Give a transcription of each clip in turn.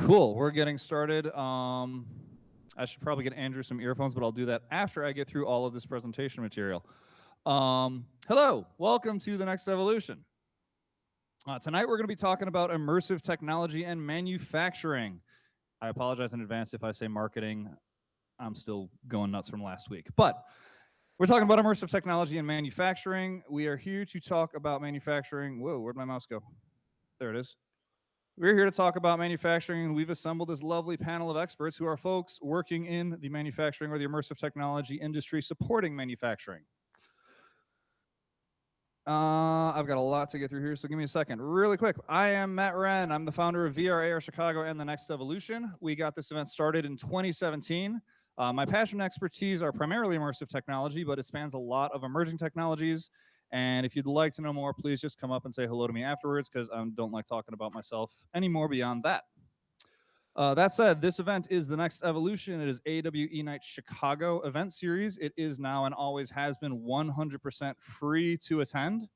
Cool. We're getting started. I should probably get Andrew some earphones, but I'll do that after I get through all of this presentation material. Hello. Welcome to the Next Evolution. Tonight we're going to be talking about immersive technology and manufacturing. I apologize in advance if I say marketing. I'm still going nuts from last week. But we're talking about immersive technology and manufacturing. We are here to talk about manufacturing. Whoa, where'd my mouse go? There it is. We're here to talk about manufacturing, and we've assembled this lovely panel of experts who are folks working in the manufacturing or the immersive technology industry supporting manufacturing. I've got a lot to get through here, so give me a second. Really quick, I am Matt Wren. I'm the founder of VR Chicago and the Next Evolution. We got this event started in 2017. My passion and expertise are primarily immersive technology, but it spans a lot of emerging technologies. And if you'd like to know more, please just come up and say hello to me afterwards, because I don't like talking about myself anymore beyond that. That said, this event is the Next Evolution. It is AWE Nite Chicago event series. It is now and always has been 100% free to attend.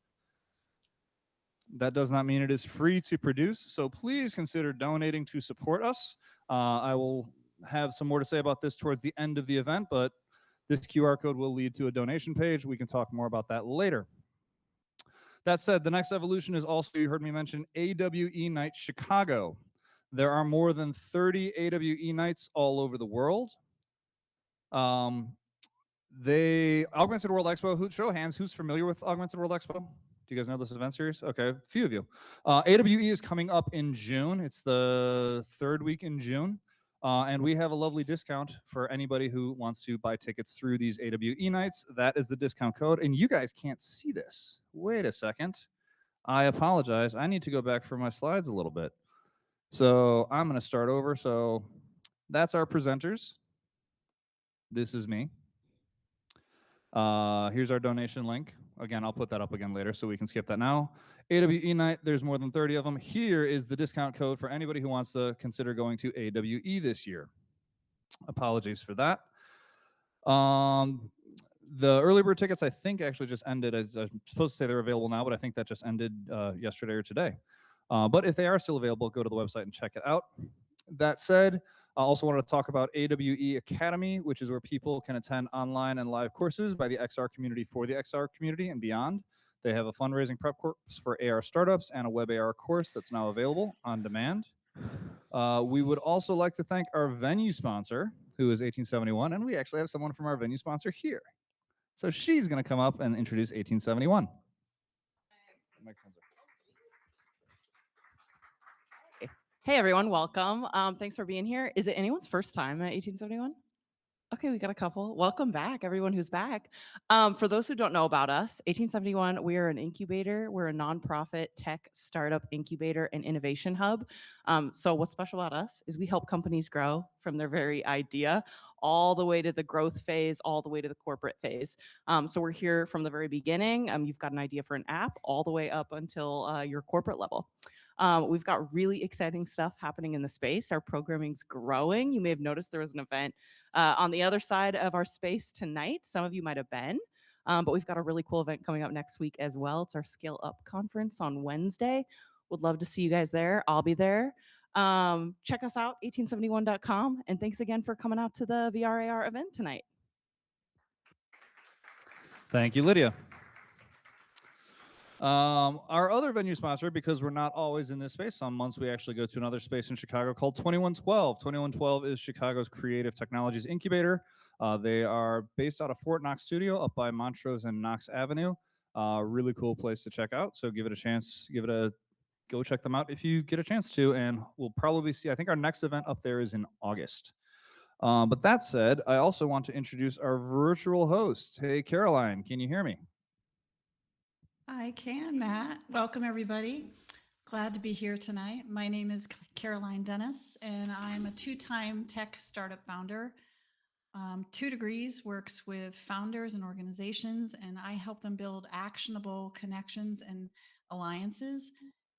That does not mean it is free to produce, so please consider donating to support us. I will have some more to say about this towards the end of the event, but this QR code will lead to a donation page. We can talk more about that later. That said, the Next Evolution is also, you heard me mention, AWE Nite Chicago. There are more than 30 AWE Nites all over the world. Augmented World Expo, show of hands, who's familiar with Augmented World Expo? Do you guys know this event series? Okay, a few of you. AWE is coming up in June. It's the third week in June. And we have a lovely discount for anybody who wants to buy tickets through these AWE nights. That is the discount code. And you guys can't see this. Wait a second. I apologize. I need to go back for my slides a little bit. So I'm going to start over. So that's our presenters. This is me. Here's our donation link. Again, I'll put that up again later, so we can skip that now. AWE Night, there's more than 30 of them. Here is the discount code for anybody who wants to consider going to AWE this year. Apologies for that. The early bird tickets, I think, actually just ended. I'm supposed to say they're available now, but I think that just ended yesterday or today. But if they are still available, go to the website and check it out. That said, I also wanted to talk about AWE Academy, which is where people can attend online and live courses by the XR community for the XR community and beyond. They have a fundraising prep course for AR startups and a web AR course that's now available on demand. We would also like to thank our venue sponsor, who is 1871, and we actually have someone from our venue sponsor here. So she's going to come up and introduce 1871. Hey everyone, welcome. Thanks for being here. Is it anyone's first time at 1871? Okay, we got a couple. Welcome back, everyone who's back. For those who don't know about us, 1871, we are an incubator. We're a nonprofit tech startup incubator and innovation hub. So what's special about us is we help companies grow from their very idea all the way to the growth phase, all the way to the corporate phase. So we're here from the very beginning. You've got an idea for an app all the way up until your corporate level. We've got really exciting stuff happening in the space. Our programming's growing. You may have noticed there was an event on the other side of our space tonight. Some of you might have been, but we've got a really cool event coming up next week as well. It's our Scale Up conference on Wednesday. Would love to see you guys there. I'll be there. Check us out, 1871.com. And thanks again for coming out to the VRAR event tonight. Thank you, Lydia. Our other venue sponsor, because we're not always in this space, some months we actually go to another space in Chicago called 2112. 2112 is Chicago's creative technologies incubator. They are based out of Fort Knox Studio up by Montrose and Knox Avenue. Really cool place to check out. So give it a chance. Go check them out if you get a chance to. And we'll probably see, I think our next event up there is in August. But that said, I also want to introduce our virtual host. Hey, Caroline, can you hear me? I can, Matt. Welcome, everybody. Glad to be here tonight. My name is Caroline Dennis, and I'm a two-time tech startup founder. 2 degrees, works with founders and organizations, and I help them build actionable connections and alliances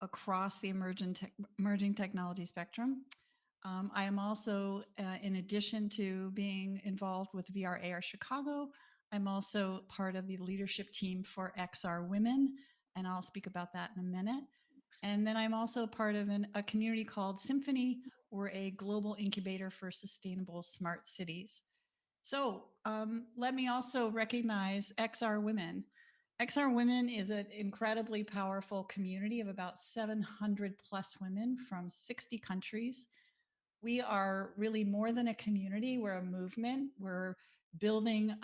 across the emerging technology spectrum. I am also, in addition to being involved with VR Chicago, I'm also part of the leadership team for XR Women, and I'll speak about that in a minute. And then I'm also part of a community called Symphony, We're a global incubator for sustainable smart cities. So let me also recognize XR Women. XR Women is an incredibly powerful community of about 700 plus women from 60 countries. We are really more than a community, we're a movement. We're building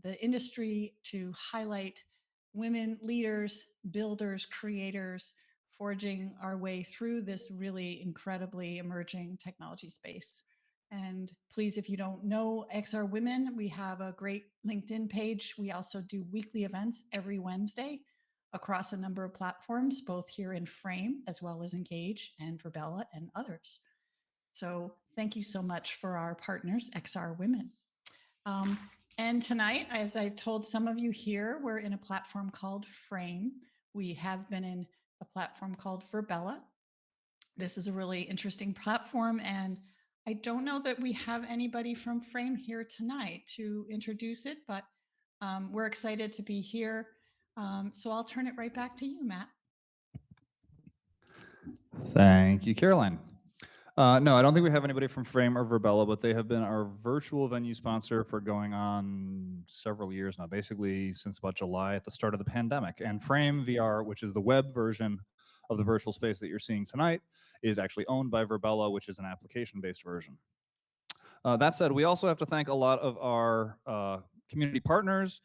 the industry to highlight women leaders, builders, creators, forging our way through this really incredibly emerging technology space. And please, if you don't know XR Women, we have a great LinkedIn page. We also do weekly events every Wednesday across a number of platforms, both here in Frame as well as Engage and Verbella and others. So thank you so much for our partners, XR Women. And tonight, as I've told some of you here, we're in a platform called Frame. We have been in a platform called Verbella. This is a really interesting platform, and I don't know that we have anybody from Frame here tonight to introduce it, but we're excited to be here. So I'll turn it right back to you, Matt. Thank you, Caroline. No, I don't think we have anybody from Frame or Verbella, but they have been our virtual venue sponsor for going on several years now, basically since about July at the start of the pandemic. And Frame VR, which is the web version of the virtual space that you're seeing tonight, is actually owned by Verbella, which is an application-based version. That said, we also have to thank a lot of our community partners.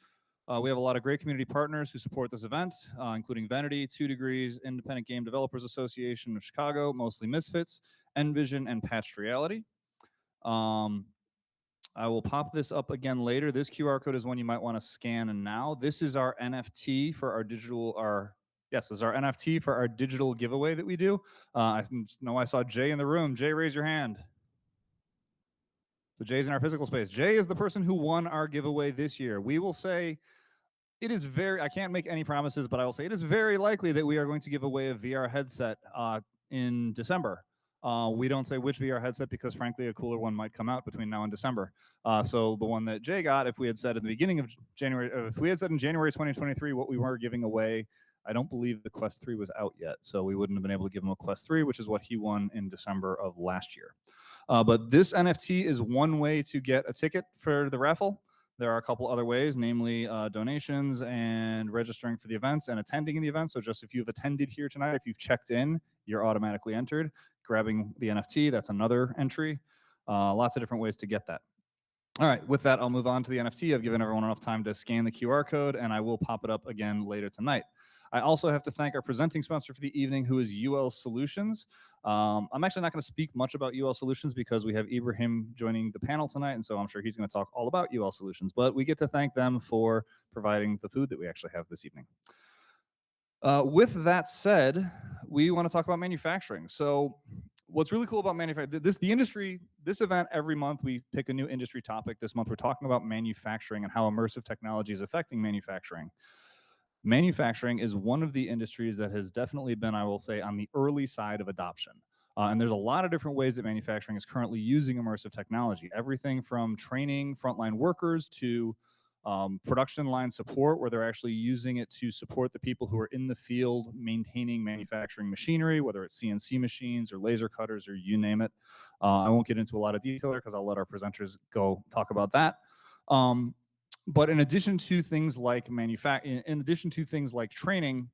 We have a lot of great community partners who support this event, including Vanity, 2 Degrees, Independent Game Developers Association of Chicago, Mostly Misfits, Envision, and Patched Reality. I will pop this up again later. This QR code is one you might want to scan now. This is our NFT for our digital, this is our NFT for our digital giveaway that we do. I know I saw Jay in the room. Jay, raise your hand. So Jay's in our physical space. Jay is the person who won our giveaway this year. We will say it is I can't make any promises, but I will say it is very likely that we are going to give away a VR headset in December. We don't say which VR headset because frankly, a cooler one might come out between now and December. So the one that Jay got, if we had said at the beginning of January, if we had said in January 2023 what we were giving away, I don't believe the Quest 3 was out yet. So we wouldn't have been able to give him a Quest 3, which is what he won in December of last year. But this NFT is one way to get a ticket for the raffle. There are a couple other ways, namely donations and registering for the events and attending the event. So just if you've attended here tonight, if you've checked in, you're automatically entered. Grabbing the NFT, that's another entry. Lots of different ways to get that. All right, with that, I'll move on to the NFT. I've given everyone enough time to scan the QR code, and I will pop it up again later tonight. I also have to thank our presenting sponsor for the evening, who is UL Solutions. I'm actually not going to speak much about UL Solutions because we have Ibrahim joining the panel tonight, and so I'm sure he's going to talk all about UL Solutions. But we get to thank them for providing the food that we actually have this evening. With that said, we want to talk about manufacturing. So what's really cool about manufacturing, this event, every month we pick a new industry topic. This month we're talking about manufacturing and how immersive technology is affecting manufacturing. Manufacturing is one of the industries that has definitely been, I will say, on the early side of adoption. And there's a lot of different ways that manufacturing is currently using immersive technology. Everything from training frontline workers to production line support, where they're actually using it to support the people who are in the field maintaining manufacturing machinery, whether it's CNC machines or laser cutters or you name it. I won't get into a lot of detail there because I'll let our presenters go talk about that. But in addition to things like training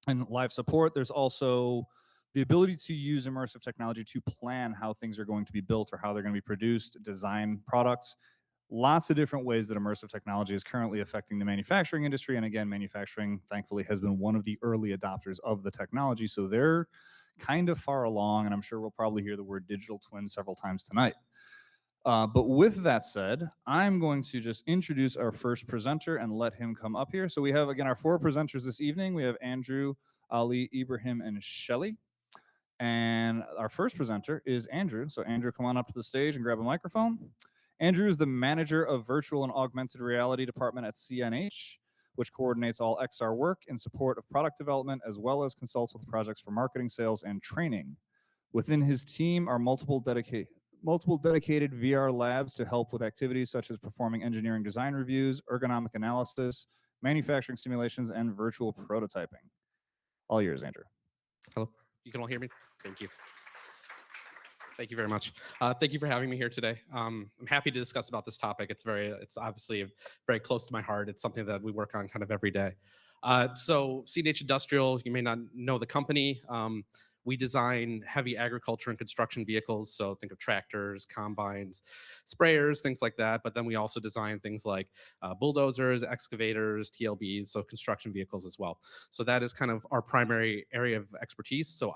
and live support, there's also the ability to use immersive technology to plan how things are going to be built or how they're going to be produced, design products. Lots of different ways that immersive technology is currently affecting the manufacturing industry. And again, manufacturing, thankfully, has been one of the early adopters of the technology. So they're kind of far along, and I'm sure we'll probably hear the word digital twin several times tonight. But with that said, I'm going to just introduce our first presenter and let him come up here. So we have, again, our 4 presenters this evening. We have Andrew, Ali, Ibrahim, and Shelly. And our first presenter is Andrew. So Andrew, come on up to the stage and grab a microphone. Andrew is the manager of virtual and augmented reality department at CNH, which coordinates all XR work in support of product development, as well as consults with projects for marketing, sales, and training. Within his team are multiple dedicated VR labs to help with activities such as performing engineering design reviews, ergonomic analysis, manufacturing simulations, and virtual prototyping. All yours, Andrew. Hello, you can all hear me? Thank you. Thank you very much. Thank you for having me here today. I'm happy to discuss about this topic. It's obviously very close to my heart. It's something that we work on kind of every day. So CNH Industrial, you may not know the company. We design heavy agriculture and construction vehicles. So think of tractors, combines, sprayers, things like that. But then we also design things like bulldozers, excavators, TLBs, so construction vehicles as well. So that is kind of our primary area of expertise. So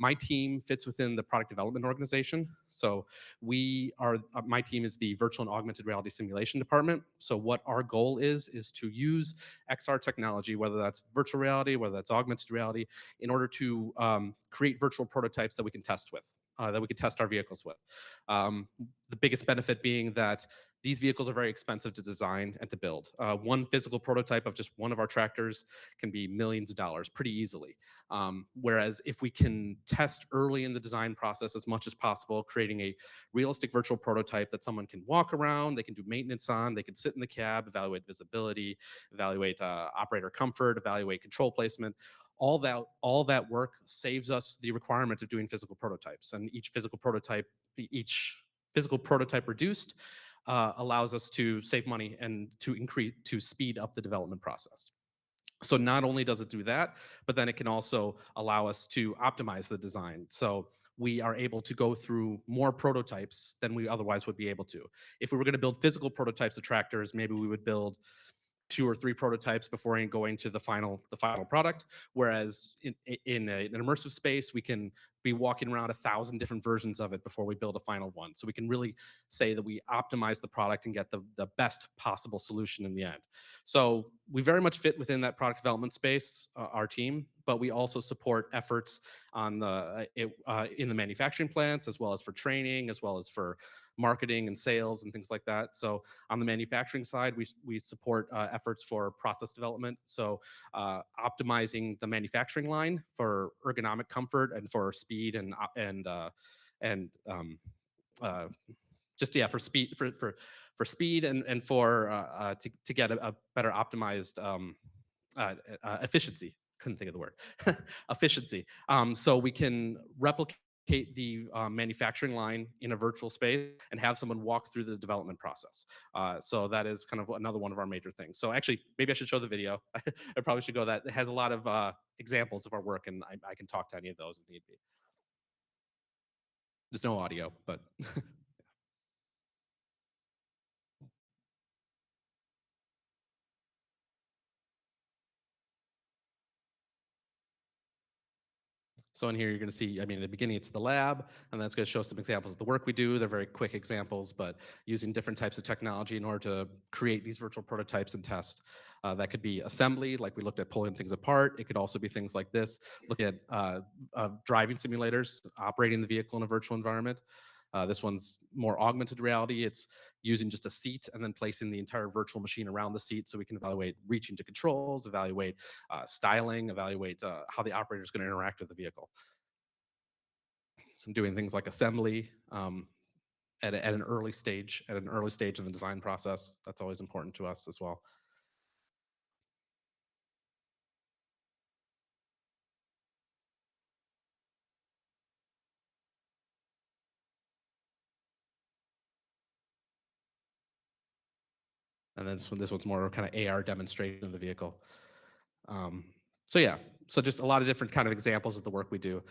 my team fits within the product development organization. So my team is the virtual and augmented reality simulation department. So what our goal is to use XR technology, whether that's virtual reality, whether that's augmented reality, in order to create virtual prototypes that we can test with, that we can test our vehicles with. The biggest benefit being that these vehicles are very expensive to design and to build. One physical prototype of just one of our tractors can be millions of dollars pretty easily. Whereas if we can test early in the design process as much as possible, creating a realistic virtual prototype that someone can walk around, they can do maintenance on, they can sit in the cab, evaluate visibility, evaluate operator comfort, evaluate control placement. All that work saves us the requirement of doing physical prototypes, and each physical prototype reduced allows us to save money and to speed up the development process. So not only does it do that, but then it can also allow us to optimize the design. So we are able to go through more prototypes than we otherwise would be able to. If we were going to build physical prototypes of tractors, maybe we would build 2 or 3 prototypes before going to the final product. Whereas in an immersive space, we can be walking around 1,000 different versions of it before we build a final one. So we can really say that we optimize the product and get the best possible solution in the end. So we very much fit within that product development space, our team, but we also support efforts on in the manufacturing plants, as well as for training, as well as for marketing and sales and things like that. So on the manufacturing side, we support efforts for process development. So optimizing the manufacturing line for ergonomic comfort and for speed for speed and for to get a better optimized efficiency. Couldn't think of the word efficiency. So we can replicate the manufacturing line in a virtual space and have someone walk through the development process. So that is kind of another one of our major things. So actually, maybe I should show the video. I probably should go that. It has a lot of examples of our work, and I can talk to any of those if need be. There's no audio, but so in here, you're going to see, I mean, in the beginning, it's the lab, and that's going to show some examples of the work we do. They're very quick examples, but using different types of technology in order to create these virtual prototypes and test. That could be assembly, like we looked at pulling things apart. It could also be things like this, looking at driving simulators, operating the vehicle in a virtual environment. This one's more augmented reality. It's using just a seat and then placing the entire virtual machine around the seat so we can evaluate reaching to controls, evaluate styling, evaluate how the operator is going to interact with the vehicle. And doing things like assembly at an early stage, in the design process. That's always important to us as well. And then this one's more kind of AR demonstration of the vehicle. So yeah, so just a lot of different kind of examples of the work we do.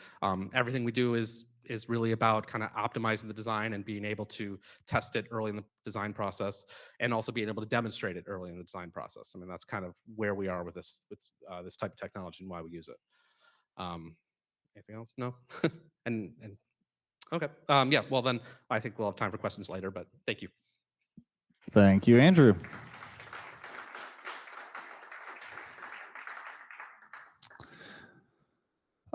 Everything we do is really about kind of optimizing the design and being able to test it early in the design process, and also being able to demonstrate it early in the design process. I mean, that's kind of where we are with this type of technology and why we use it. Anything else? No. and okay. Yeah. Well, then I think we'll have time for questions later. But thank you. Thank you, Andrew.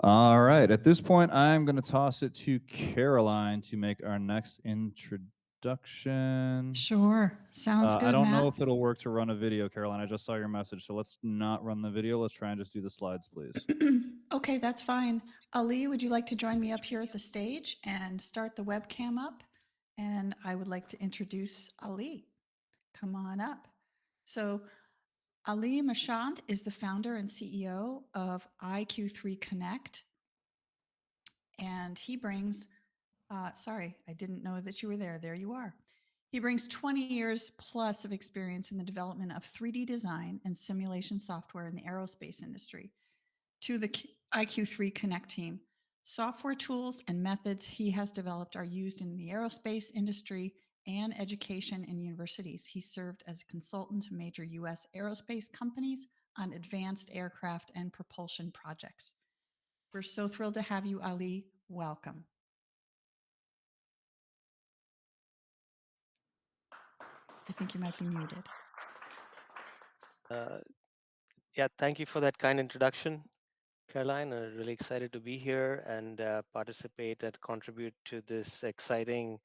All right. At this point, I'm going to toss it to Caroline to make our next introduction. Sure. Sounds good, I don't Matt. know if it'll work to run a video, Caroline. I just saw your message. So let's not run the video. Let's try and just do the slides, please. Okay, that's fine. Ali, would you like to join me up here at the stage and start the webcam up? And I would like to introduce Ali. Come on up. So Ali Mashant is the founder and CEO of IQ3 Connect. And he brings Sorry, I didn't know that you were there. There you are. He brings 20 years plus of experience in the development of 3D design and simulation software in the aerospace industry to the IQ3 Connect team. Software tools and methods he has developed are used in the aerospace industry and education in universities. He served as a consultant to major U.S. aerospace companies on advanced aircraft and propulsion projects. We're so thrilled to have you, Ali. Welcome. I think you might be muted. Uh, yeah, thank you for that kind introduction, Caroline. Really excited to be here and participate and contribute to this exciting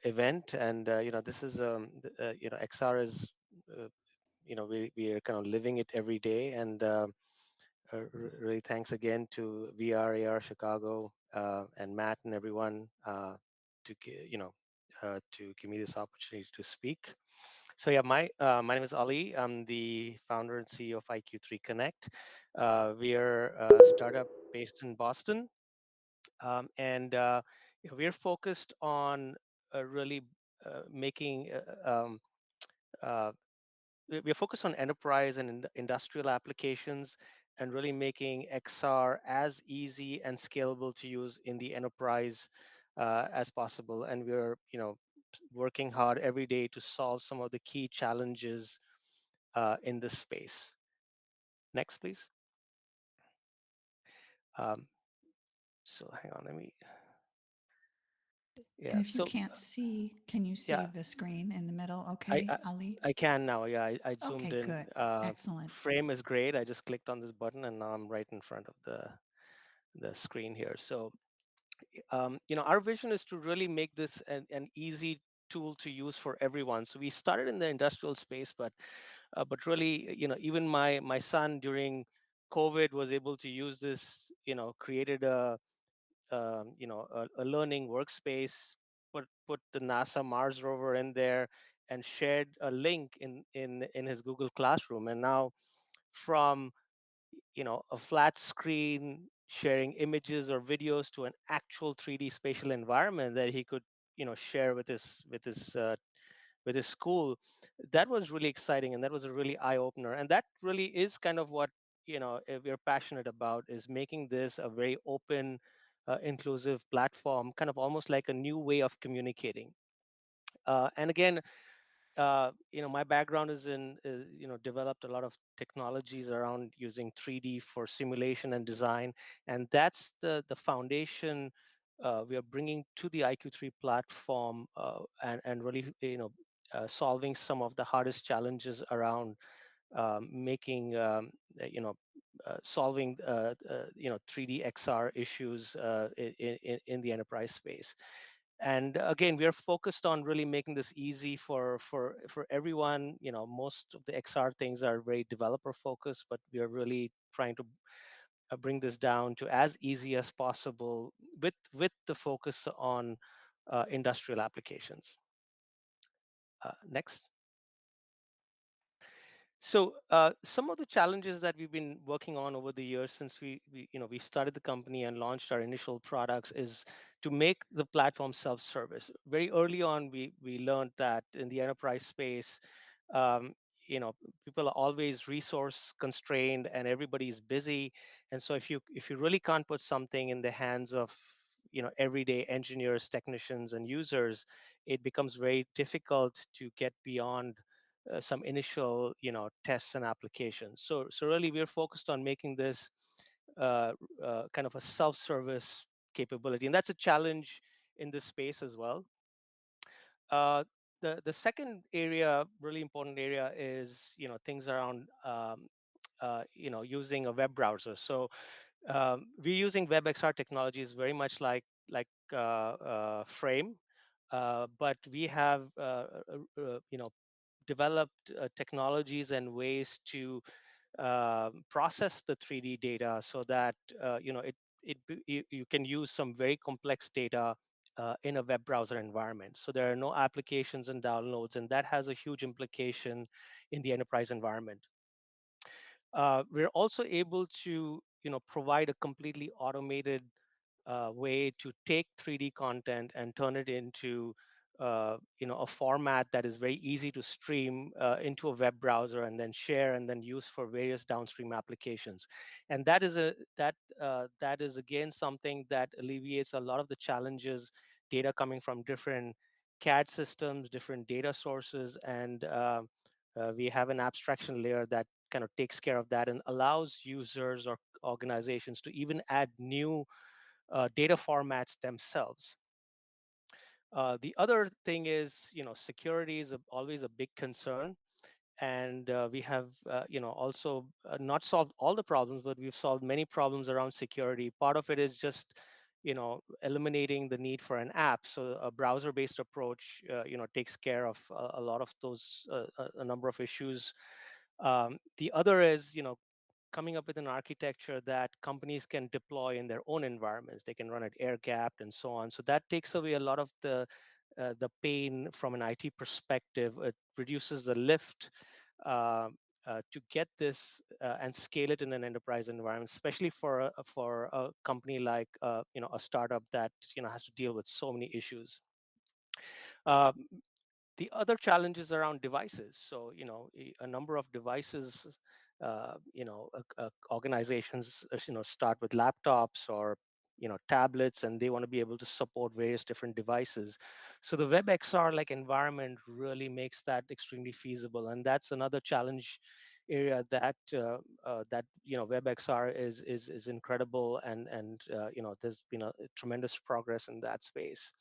event. And this is XR is we are kind of living it every day. And really thanks again to VRAR Chicago and Matt and everyone to give me this opportunity to speak. So yeah, my name is Ali. I'm the founder and CEO of IQ3 Connect. We are a startup based in Boston, and we are focused on really making. Uh, we are focused on enterprise and industrial applications, and really making XR as easy and scalable to use in the enterprise as possible. And we're working hard every day to solve some of the key challenges in this space. Next, please. Um, so hang on, let me. Yeah. And if you So can't see, can you yeah, see the screen in the middle? I Okay, I, Ali? I can now. Yeah, I zoomed Okay, in. good. Excellent. Frame is great. I just clicked on this button, and now I'm right in front of the screen here. So our vision is to really make this an easy tool to use for everyone. So we started in the industrial space, but really, even my son during COVID was able to use this. Created a learning workspace, put the NASA Mars rover in there, and shared a link in his Google Classroom. And now, from a flat screen sharing images or videos to an actual 3D spatial environment that he could share with his school, that was really exciting, and that was a really eye opener. And that really is kind of what we're passionate about, is making this a very open, inclusive platform, kind of almost like a new way of communicating. And again, my background is developed a lot of technologies around using 3D for simulation and design, and that's the foundation we are bringing to the IQ3 platform, and really solving some of the hardest challenges around making solving 3D XR issues in the enterprise space. And again, we are focused on really making this easy for everyone. Most of the XR things are very developer focused, but we are really trying to bring this down to as easy as possible, with the focus on industrial applications. Next. So some of the challenges that we've been working on over the years since we started the company and launched our initial products is to make the platform self-service. Very early on, we learned that in the enterprise space, um, people are always resource constrained and everybody's busy. And so if you really can't put something in the hands of everyday engineers, technicians, and users, it becomes very difficult to get beyond some initial tests and applications. So really we're focused on making this kind of a self-service capability, and that's a challenge in this space as well. uh, the second area, really important area, is things around using a web browser. So we're using WebXR technologies very much like Frame, but we have developed technologies and ways to process the 3D data so that you can use some very complex data in a web browser environment. So there are no applications and downloads, and that has a huge implication in the enterprise environment. We're also able to provide a completely automated way to take 3D content and turn it into a format that is very easy to stream into a web browser and then share and then use for various downstream applications. And that is again something that alleviates a lot of the challenges, data coming from different CAD systems, different data sources, and we have an abstraction layer that kind of takes care of that and allows users or organizations to even add new data formats themselves. The other thing is, security is always a big concern, and we have, also not solved all the problems, but we've solved many problems around security. Part of it is just, eliminating the need for an app. So a browser-based approach, takes care of a lot of those, a number of issues. The other is, coming up with an architecture that companies can deploy in their own environments. They can run it air gapped and so on. So that takes away a lot of the pain from an IT perspective. It reduces the lift uh, to get this and scale it in an enterprise environment, especially for a company like a startup that has to deal with so many issues. Uh, the other challenges around devices. So, a number of devices, organizations, start with laptops or, tablets, and they want to be able to support various different devices. So the WebXR like environment really makes that extremely feasible. And that's another challenge area that WebXR is incredible, and there's been a tremendous progress in that space.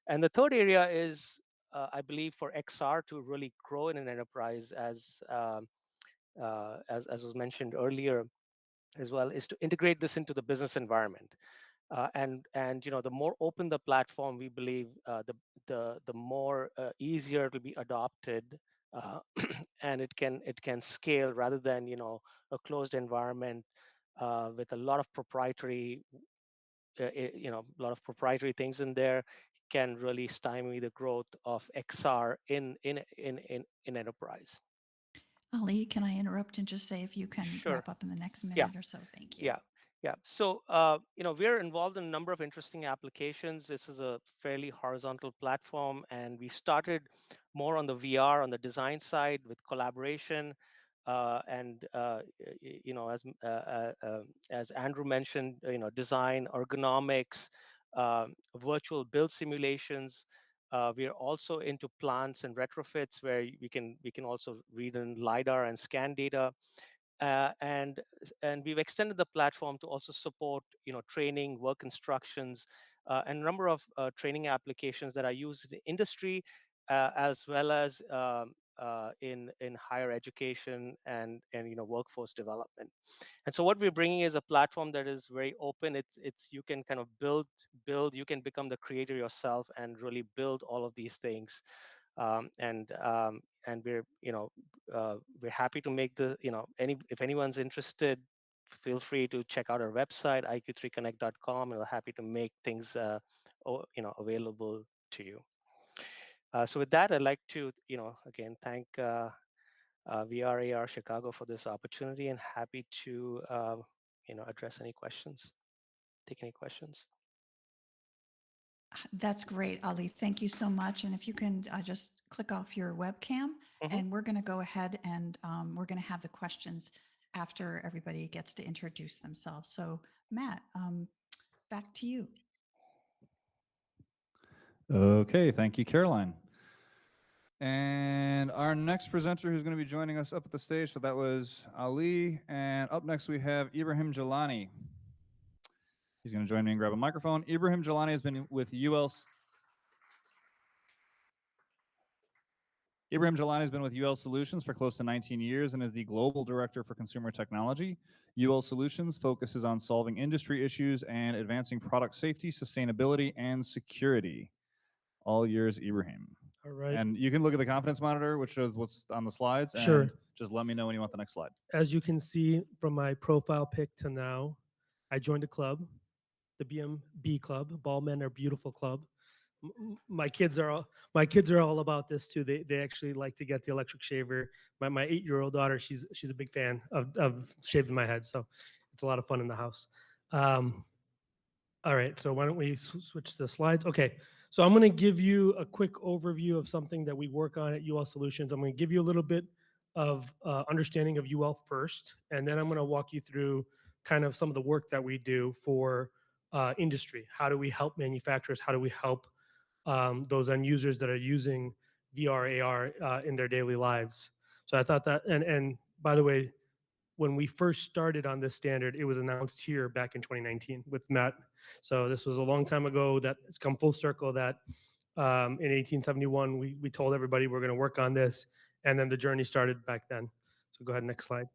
And the third area is, I believe, for XR to really grow in an enterprise, as was mentioned earlier as well, is to integrate this into the business environment. And the more open the platform, we believe, the more easier it will be adopted, uh, and it can scale rather than a closed environment with a lot of proprietary a lot of proprietary things in there can really stymie the growth of XR in enterprise. Ali, can I interrupt and just say if you can Sure. wrap up in the next Yeah. minute or so? Thank you. Yeah. Yeah. So, we're involved in a number of interesting applications. This is a fairly horizontal platform, and we started more on the VR, on the design side with collaboration. And as Andrew mentioned, design, ergonomics, virtual build simulations. We are also into plants and retrofits, where we can also read in lidar and scan data, and we've extended the platform to also support training, work instructions, and a number of training applications that are used in the industry, as well as in higher education and workforce development. And so what we're bringing is a platform that is very open. It's you can kind of build, you can become the creator yourself and really build all of these things. And we're happy to make the if anyone's interested, feel free to check out our website, iq3connect.com, and we're happy to make things available to you. So with that, I'd like to again thank VRAR Chicago for this opportunity, and happy to address any questions, take any questions. That's great, Ali. Thank you so much. And if you can just click off your webcam, Mhm. and we're going to go ahead and we're going to have the questions after everybody gets to introduce themselves. So, Matt, back to you. Okay, thank you, Caroline. And our next presenter who's going to be joining us up at the stage, so that was Ali. And up next we have Ibrahim Jelani. He's going to join me and grab a microphone. Ibrahim Jelani has been with Ibrahim Jelani has been with UL Solutions for close to 19 years and is the Global Director for Consumer Technology. UL Solutions focuses on solving industry issues and advancing product safety, sustainability, and security. All yours, Ibrahim. All right. And you can look at the confidence monitor, which shows what's on the slides, Sure. and just let me know when you want the next slide. As you can see from my profile pic to now, I joined a club, the BMB Club. Ball Men are beautiful club. My kids are all about this too. They actually like to get the electric shaver. My 8-year-old daughter, she's a big fan of shaving my head, so it's a lot of fun in the house. All right, so why don't we switch the slides? Okay, so I'm going to give you a quick overview of something that we work on at UL Solutions. I'm going to give you a little bit of understanding of UL first, and then I'm going to walk you through kind of some of the work that we do for industry. How do we help manufacturers? How do we help those end users that are using VR, AR in their daily lives? So I thought that, and by the way, when we first started on this standard, it was announced here back in 2019 with Matt. So this was a long time ago that it's come full circle that in 1871, we told everybody we're going to work on this. And then the journey started back then. So go ahead, next slide.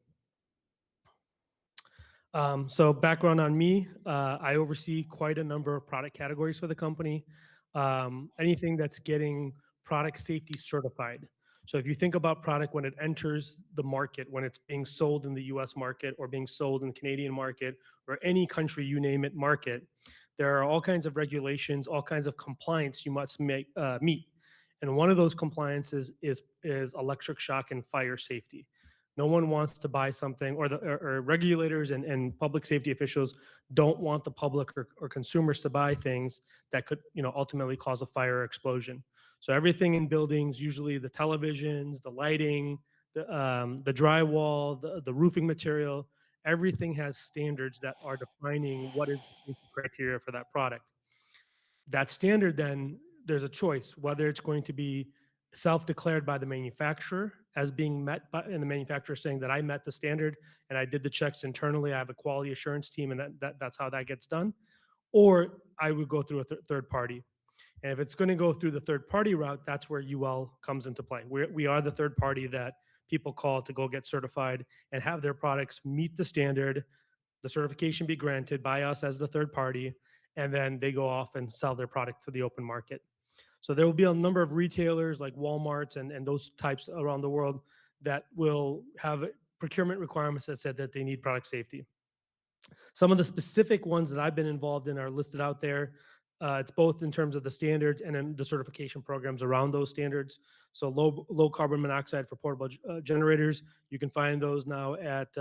So background on me, I oversee quite a number of product categories for the company. Anything that's getting product safety certified. So if you think about product when it enters the market, when it's being sold in the US market or being sold in the Canadian market or any country, you name it, market, there are all kinds of regulations, all kinds of compliance you must meet. And one of those compliances is electric shock and fire safety. No one wants to buy something, or regulators and public safety officials don't want the public or consumers to buy things that could, ultimately cause a fire or explosion. So everything in buildings, usually the televisions, the lighting, the drywall, the roofing material, everything has standards that are defining what is the safety criteria for that product. That standard, then there's a choice whether it's going to be self-declared by the manufacturer as being met by, and the manufacturer saying that I met the standard and I did the checks internally, I have a quality assurance team, and that's how that gets done. Or I would go through a third party. And if it's going to go through the third party route, that's where UL comes into play. We are the third party that people call to go get certified and have their products meet the standard, the certification be granted by us as the third party, and then they go off and sell their product to the open market. So there will be a number of retailers like Walmart and those types around the world that will have procurement requirements that said that they need product safety. Some of the specific ones that I've been involved in are listed out there. It's both in terms of the standards and then the certification programs around those standards. So low carbon monoxide for portable generators, you can find those now at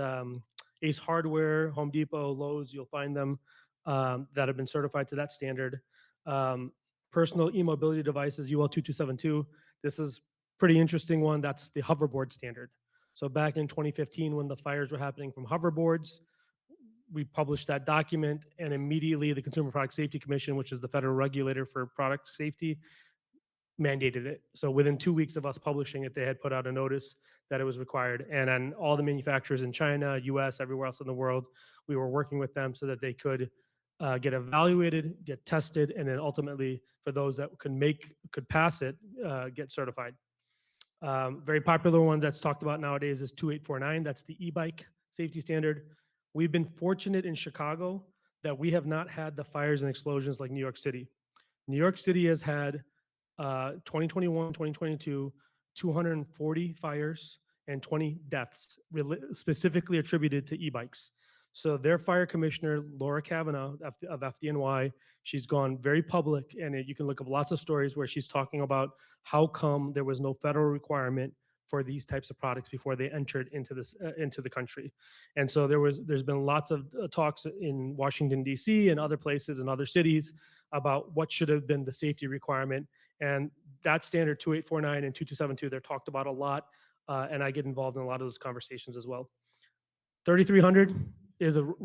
Ace Hardware, Home Depot, Lowe's. You'll find them that have been certified to that standard. Personal e-mobility devices, UL 2272. This is pretty interesting one. That's the hoverboard standard. So back in 2015, when the fires were happening from hoverboards, we published that document, and immediately the Consumer Product Safety Commission, which is the federal regulator for product safety, mandated it. So within 2 weeks of us publishing it, they had put out a notice that it was required. And then all the manufacturers in China, US, everywhere else in the world, we were working with them so that they could get evaluated, get tested, and then ultimately for those that could pass it, get certified. Very popular one that's talked about nowadays is 2849. That's the e-bike safety standard. We've been fortunate in Chicago that we have not had the fires and explosions like New York City. New York City has had 2021, 2022, 240 fires and 20 deaths specifically attributed to e-bikes. So their fire commissioner, Laura Kavanaugh of FDNY, she's gone very public, and you can look up lots of stories where she's talking about how come there was no federal requirement for these types of products before they entered into the country. And so there's been lots of talks in Washington, D.C. and other places and other cities about what should have been the safety requirement. And that standard 2849 and 2272, they're talked about a lot, and I get involved in a lot of those conversations as well. 3300 is I'm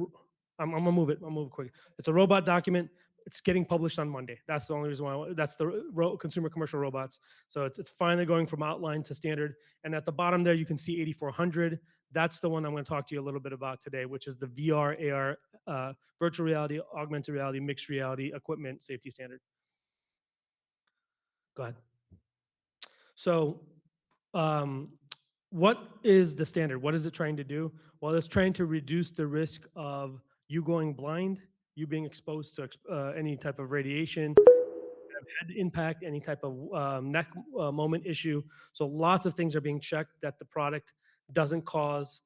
gonna move it. I'll move it quick. It's a robot document. It's getting published on Monday. That's the only reason why. That's the consumer commercial robots. So it's finally going from outline to standard. And at the bottom there, you can see 8400. That's the one I'm going to talk to you a little bit about today, which is the VR, AR, virtual reality, augmented reality, mixed reality equipment safety standard. Go ahead. So what is the standard? What is it trying to do? Well, it's trying to reduce the risk of you going blind, you being exposed to any type of radiation, head impact, any type of neck moment issue. So lots of things are being checked that the product doesn't cause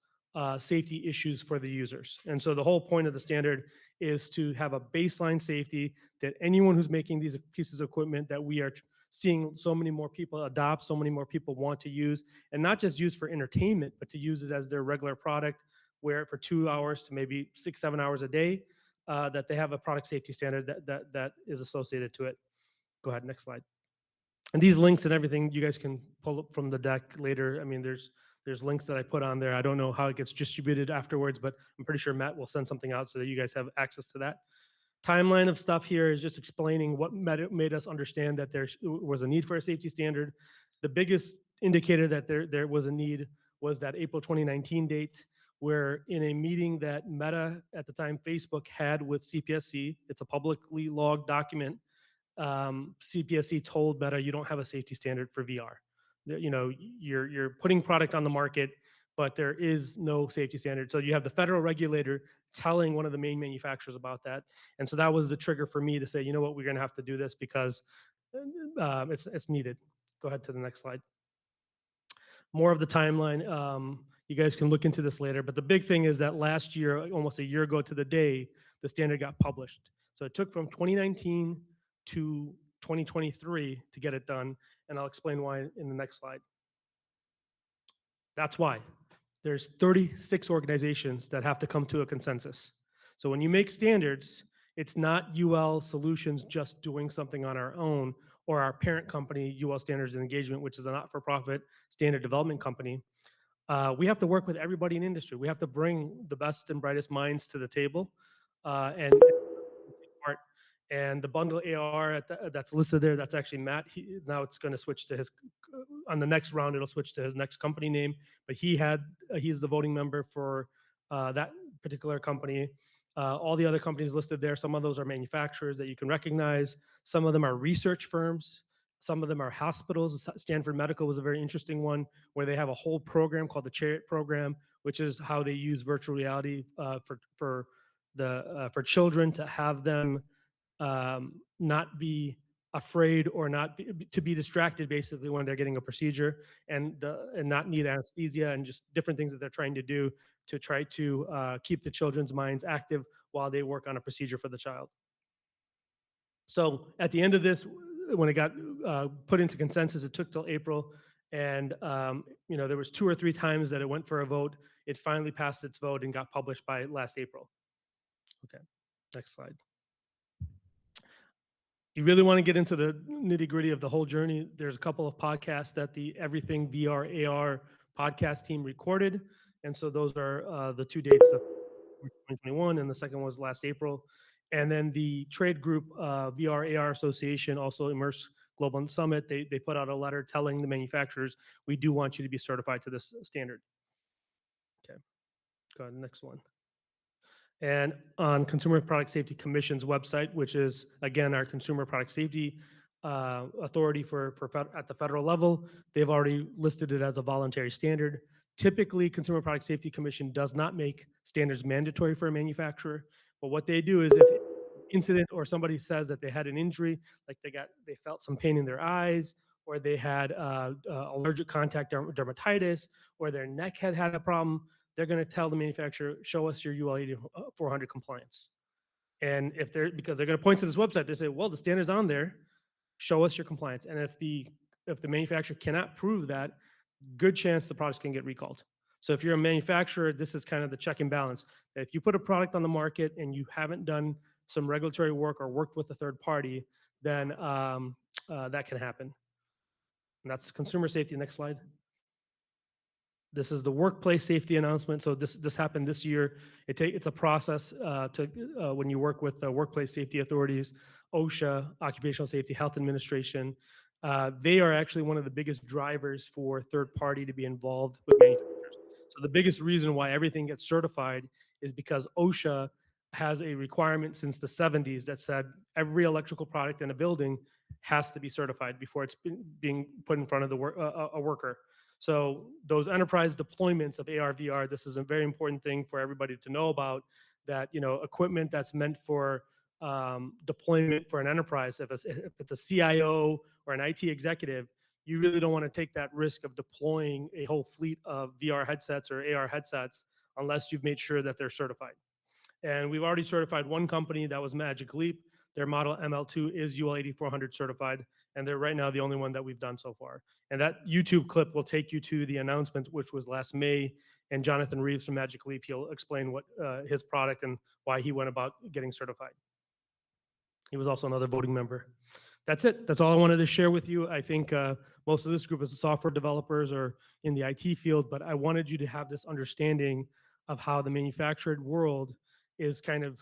safety issues for the users. And so the whole point of the standard is to have a baseline safety that anyone who's making these pieces of equipment that we are seeing so many more people adopt, so many more people want to use, and not just use for entertainment, but to use it as their regular product, wear it for 2 hours to maybe 6, 7 hours a day. that they have a product safety standard that is associated to it. Go ahead, next slide. And these links and everything you guys can pull up from the deck later. I mean, there's links that I put on there. I don't know how it gets distributed afterwards, but I'm pretty sure Matt will send something out so that you guys have access to that. Timeline of stuff here is just explaining what made us understand that there was a need for a safety standard. The biggest indicator that there was a need was that April 2019 date, where in a meeting that Meta, at the time Facebook, had with CPSC, it's a publicly logged document, CPSC told Meta, you don't have a safety standard for VR. You know, you're putting product on the market, but there is no safety standard. So you have the federal regulator telling one of the main manufacturers about that. And so that was the trigger for me to say, you know what, we're going to have to do this because it's needed. Go ahead to the next slide. More of the timeline. You guys can look into this later, but the big thing is that last year, almost a year ago to the day, the standard got published. So it took from 2019 to 2023 to get it done, and I'll explain why in the next slide. That's why. There's 36 organizations that have to come to a consensus. So when you make standards, it's not UL Solutions just doing something on our own, or our parent company, UL Standards and Engagement, which is a not-for-profit standard development company. We have to work with everybody in industry. We have to bring the best and brightest minds to the table and take part. And the bundle AR that's listed there, that's actually Matt. Now it's going to switch to his, on the next round, it'll switch to his next company name. But he's the voting member for that particular company. All the other companies listed there, some of those are manufacturers that you can recognize. Some of them are research firms. Some of them are hospitals. Stanford Medical was a very interesting one where they have a whole program called the Chariot program, which is how they use virtual reality for children to have them not be afraid or to be distracted basically when they're getting a procedure and not need anesthesia, and just different things that they're trying to do to try to keep the children's minds active while they work on a procedure for the child. So at the end of this, when it got put into consensus, it took till April, and there was 2 or 3 times that it went for a vote. It finally passed its vote and got published by last April. Okay, next slide. You really want to get into the nitty gritty of the whole journey, there's a couple of podcasts that the Everything VR AR podcast team recorded. And so those are the 2 dates, of 2021, and the second was last April. And then the trade group, VR AR Association, also Immerse Global Summit, they put out a letter telling the manufacturers, we do want you to be certified to this standard. Okay, go ahead, next one. And on Consumer Product Safety Commission's website, which is, again, our consumer product safety authority at the federal level, they've already listed it as a voluntary standard. Typically, Consumer Product Safety Commission does not make standards mandatory for a manufacturer, but what they do is if an incident or somebody says that they had an injury, like they felt some pain in their eyes, or they had allergic contact dermatitis, or their neck had a problem, they're going to tell the manufacturer, show us your UL 8400 compliance. And because they're going to point to this website, they say, well, the standard's on there, show us your compliance. And if the manufacturer cannot prove that, good chance the products can get recalled. So if you're a manufacturer, this is kind of the check and balance. If you put a product on the market and you haven't done some regulatory work or worked with a third party, then that can happen. And that's consumer safety. Next slide. This is the workplace safety announcement. So this happened this year. It's a process when you work with the workplace safety authorities, OSHA, Occupational Safety Health Administration. They are actually one of the biggest drivers for third party to be involved with manufacturers. So the biggest reason why everything gets certified is because OSHA has a requirement since the 70s that said every electrical product in a building has to be certified before it's being put in front of a worker. So those enterprise deployments of AR, VR, this is a very important thing for everybody to know about, that, equipment that's meant for deployment for an enterprise, if it's a CIO or an IT executive, you really don't want to take that risk of deploying a whole fleet of VR headsets or AR headsets unless you've made sure that they're certified. And we've already certified one company, that was Magic Leap. Their model ML2 is UL 8400 certified, and they're right now the only one that we've done so far. And that YouTube clip will take you to the announcement, which was last May, and Jonathan Reeves from Magic Leap, he'll explain what his product and why he went about getting certified. He was also another voting member. That's it. That's all I wanted to share with you. I think most of this group is software developers or in the IT field, but I wanted you to have this understanding of how the manufactured world is kind of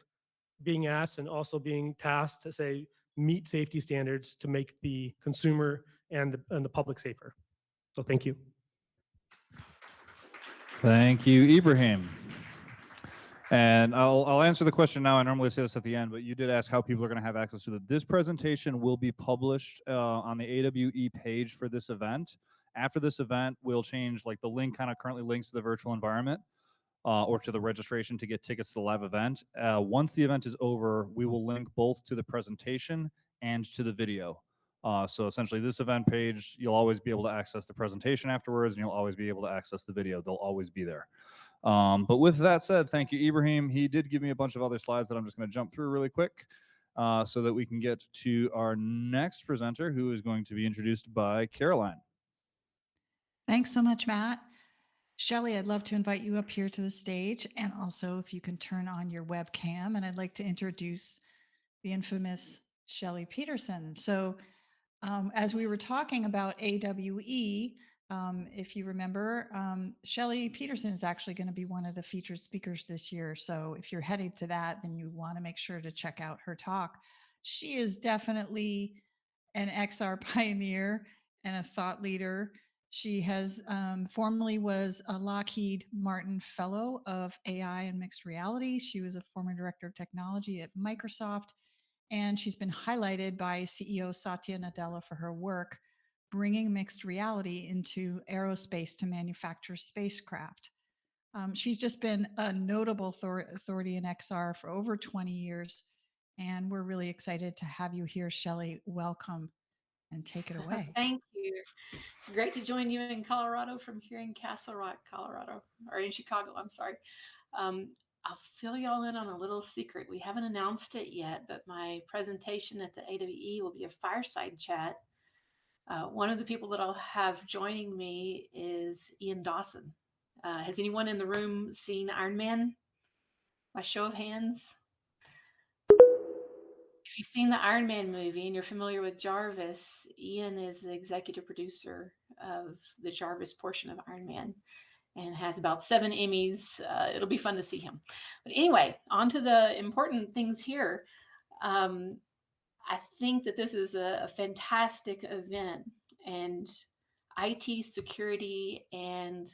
being asked and also being tasked to say, meet safety standards to make the consumer and the public safer. So thank you. Thank you, Ibrahim. And I'll answer the question now. I normally say this at the end, but you did ask how people are going to have access to it. This presentation will be published on the AWE page for this event. After this event, we'll change, like the link kind of currently links to the virtual environment or to the registration to get tickets to the live event. Once the event is over, we will link both to the presentation and to the video. So essentially this event page, you'll always be able to access the presentation afterwards, and you'll always be able to access the video. They'll always be there. But with that said, thank you, Ibrahim. He did give me a bunch of other slides that I'm just going to jump through really quick so that we can get to our next presenter, who is going to be introduced by Caroline. Thanks so much, Matt. Shelley, I'd love to invite you up here to the stage, and also if you can turn on your webcam, and I'd like to introduce the infamous Shelley Peterson. So as we were talking about AWE, if you remember, Shelley Peterson is actually going to be one of the featured speakers this year. So if you're heading to that, then you want to make sure to check out her talk. She is definitely an XR pioneer and a thought leader. She has formerly was a Lockheed Martin Fellow of AI and Mixed Reality. She was a former Director of Technology at Microsoft, and she's been highlighted by CEO Satya Nadella for her work bringing mixed reality into aerospace to manufacture spacecraft. She's just been a notable authority in XR for over 20 years, and we're really excited to have you here, Shelley. Welcome, and take it away. Thank you. It's great to join you in Colorado from here in Castle Rock, Colorado, or in Chicago, I'm sorry. I'll fill y'all in on a little secret. We haven't announced it yet, but my presentation at the AWE will be a fireside chat. One of the people that I'll have joining me is Ian Dawson. Has anyone in the room seen Iron Man? By show of hands. If you've seen the Iron Man movie and you're familiar with Jarvis, Ian is the executive producer of the Jarvis portion of Iron Man and has about 7 Emmys. It'll be fun to see him. But anyway, on to the important things here. I think that this is a fantastic event, and IT security and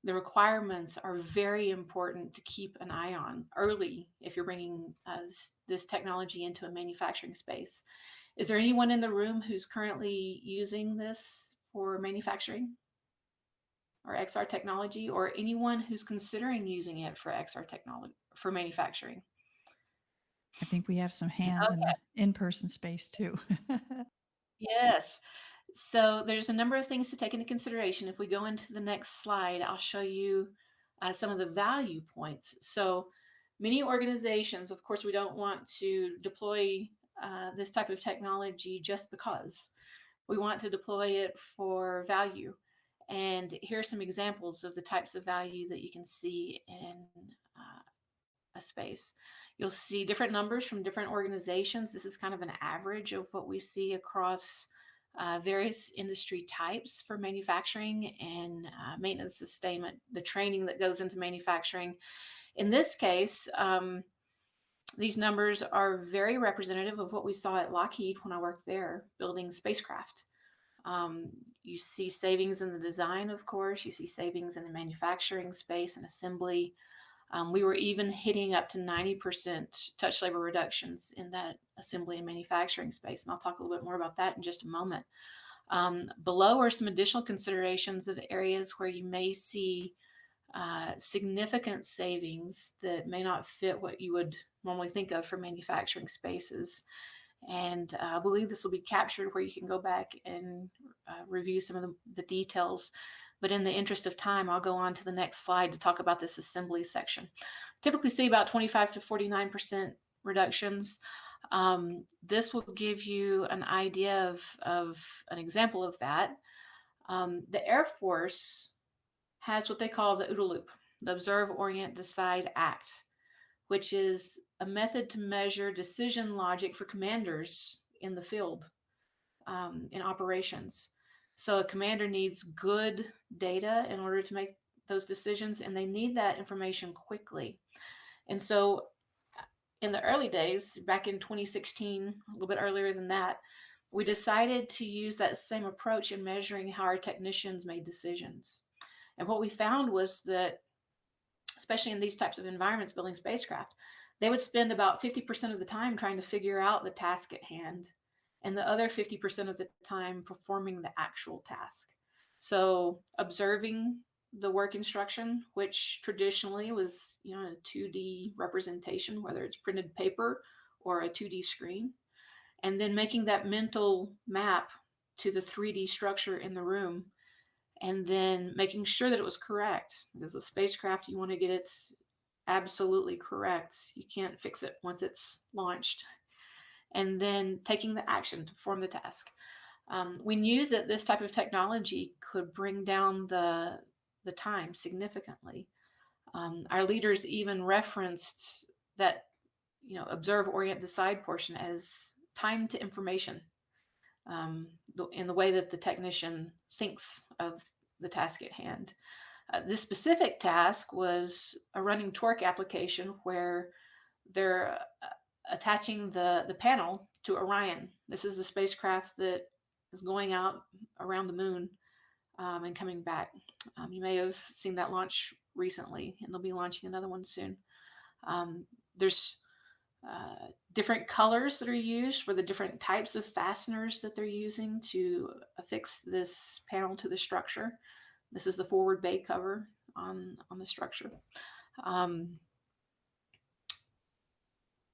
the requirements are very important to keep an eye on early if you're bringing this technology into a manufacturing space. Is there anyone in the room who's currently using this for manufacturing or XR technology, or anyone who's considering using it for XR technology for manufacturing? I think we have some hands in the in-person space too. Yes. So there's a number of things to take into consideration. If we go into the next slide, I'll show you some of the value points. So many organizations, of course, we don't want to deploy this type of technology just because. We want to deploy it for value. And here are some examples of the types of value that you can see in a space. You'll see different numbers from different organizations. This is kind of an average of what we see across various industry types for manufacturing and maintenance sustainment, the training that goes into manufacturing. In this case, these numbers are very representative of what we saw at Lockheed when I worked there building spacecraft. You see savings in the design, of course. You see savings in the manufacturing space and assembly. We were even hitting up to 90% touch labor reductions in that assembly and manufacturing space. And I'll talk a little bit more about that in just a moment. Below are some additional considerations of areas where you may see significant savings that may not fit what you would normally think of for manufacturing spaces. And I believe this will be captured where you can go back and review some of the details. But in the interest of time, I'll go on to the next slide to talk about this assembly section. Typically see about 25 to 49% reductions. This will give you an idea of an example of that. The Air Force has what they call the OODA loop, the Observe, Orient, Decide, Act, which is a method to measure decision logic for commanders in the field, in operations. So a commander needs good data in order to make those decisions, and they need that information quickly. And so in the early days, back in 2016, a little bit earlier than that, we decided to use that same approach in measuring how our technicians made decisions. And what we found was that, especially in these types of environments, building spacecraft, they would spend about 50% of the time trying to figure out the task at hand, and the other 50% of the time performing the actual task. So observing the work instruction, which traditionally was, a 2D representation, whether it's printed paper or a 2D screen, and then making that mental map to the 3D structure in the room, and then making sure that it was correct. Because with spacecraft, you want to get it absolutely correct. You can't fix it once it's launched. And then taking the action to perform the task. We knew that this type of technology could bring down the time significantly. Our leaders even referenced that, observe, orient, decide portion as time to information, in the way that the technician thinks of the task at hand. This specific task was a running torque application where they're attaching the panel to Orion. This is the spacecraft that is going out around the moon, and coming back. You may have seen that launch recently, and they'll be launching another one soon. There's different colors that are used for the different types of fasteners that they're using to affix this panel to the structure. This is the forward bay cover on the structure.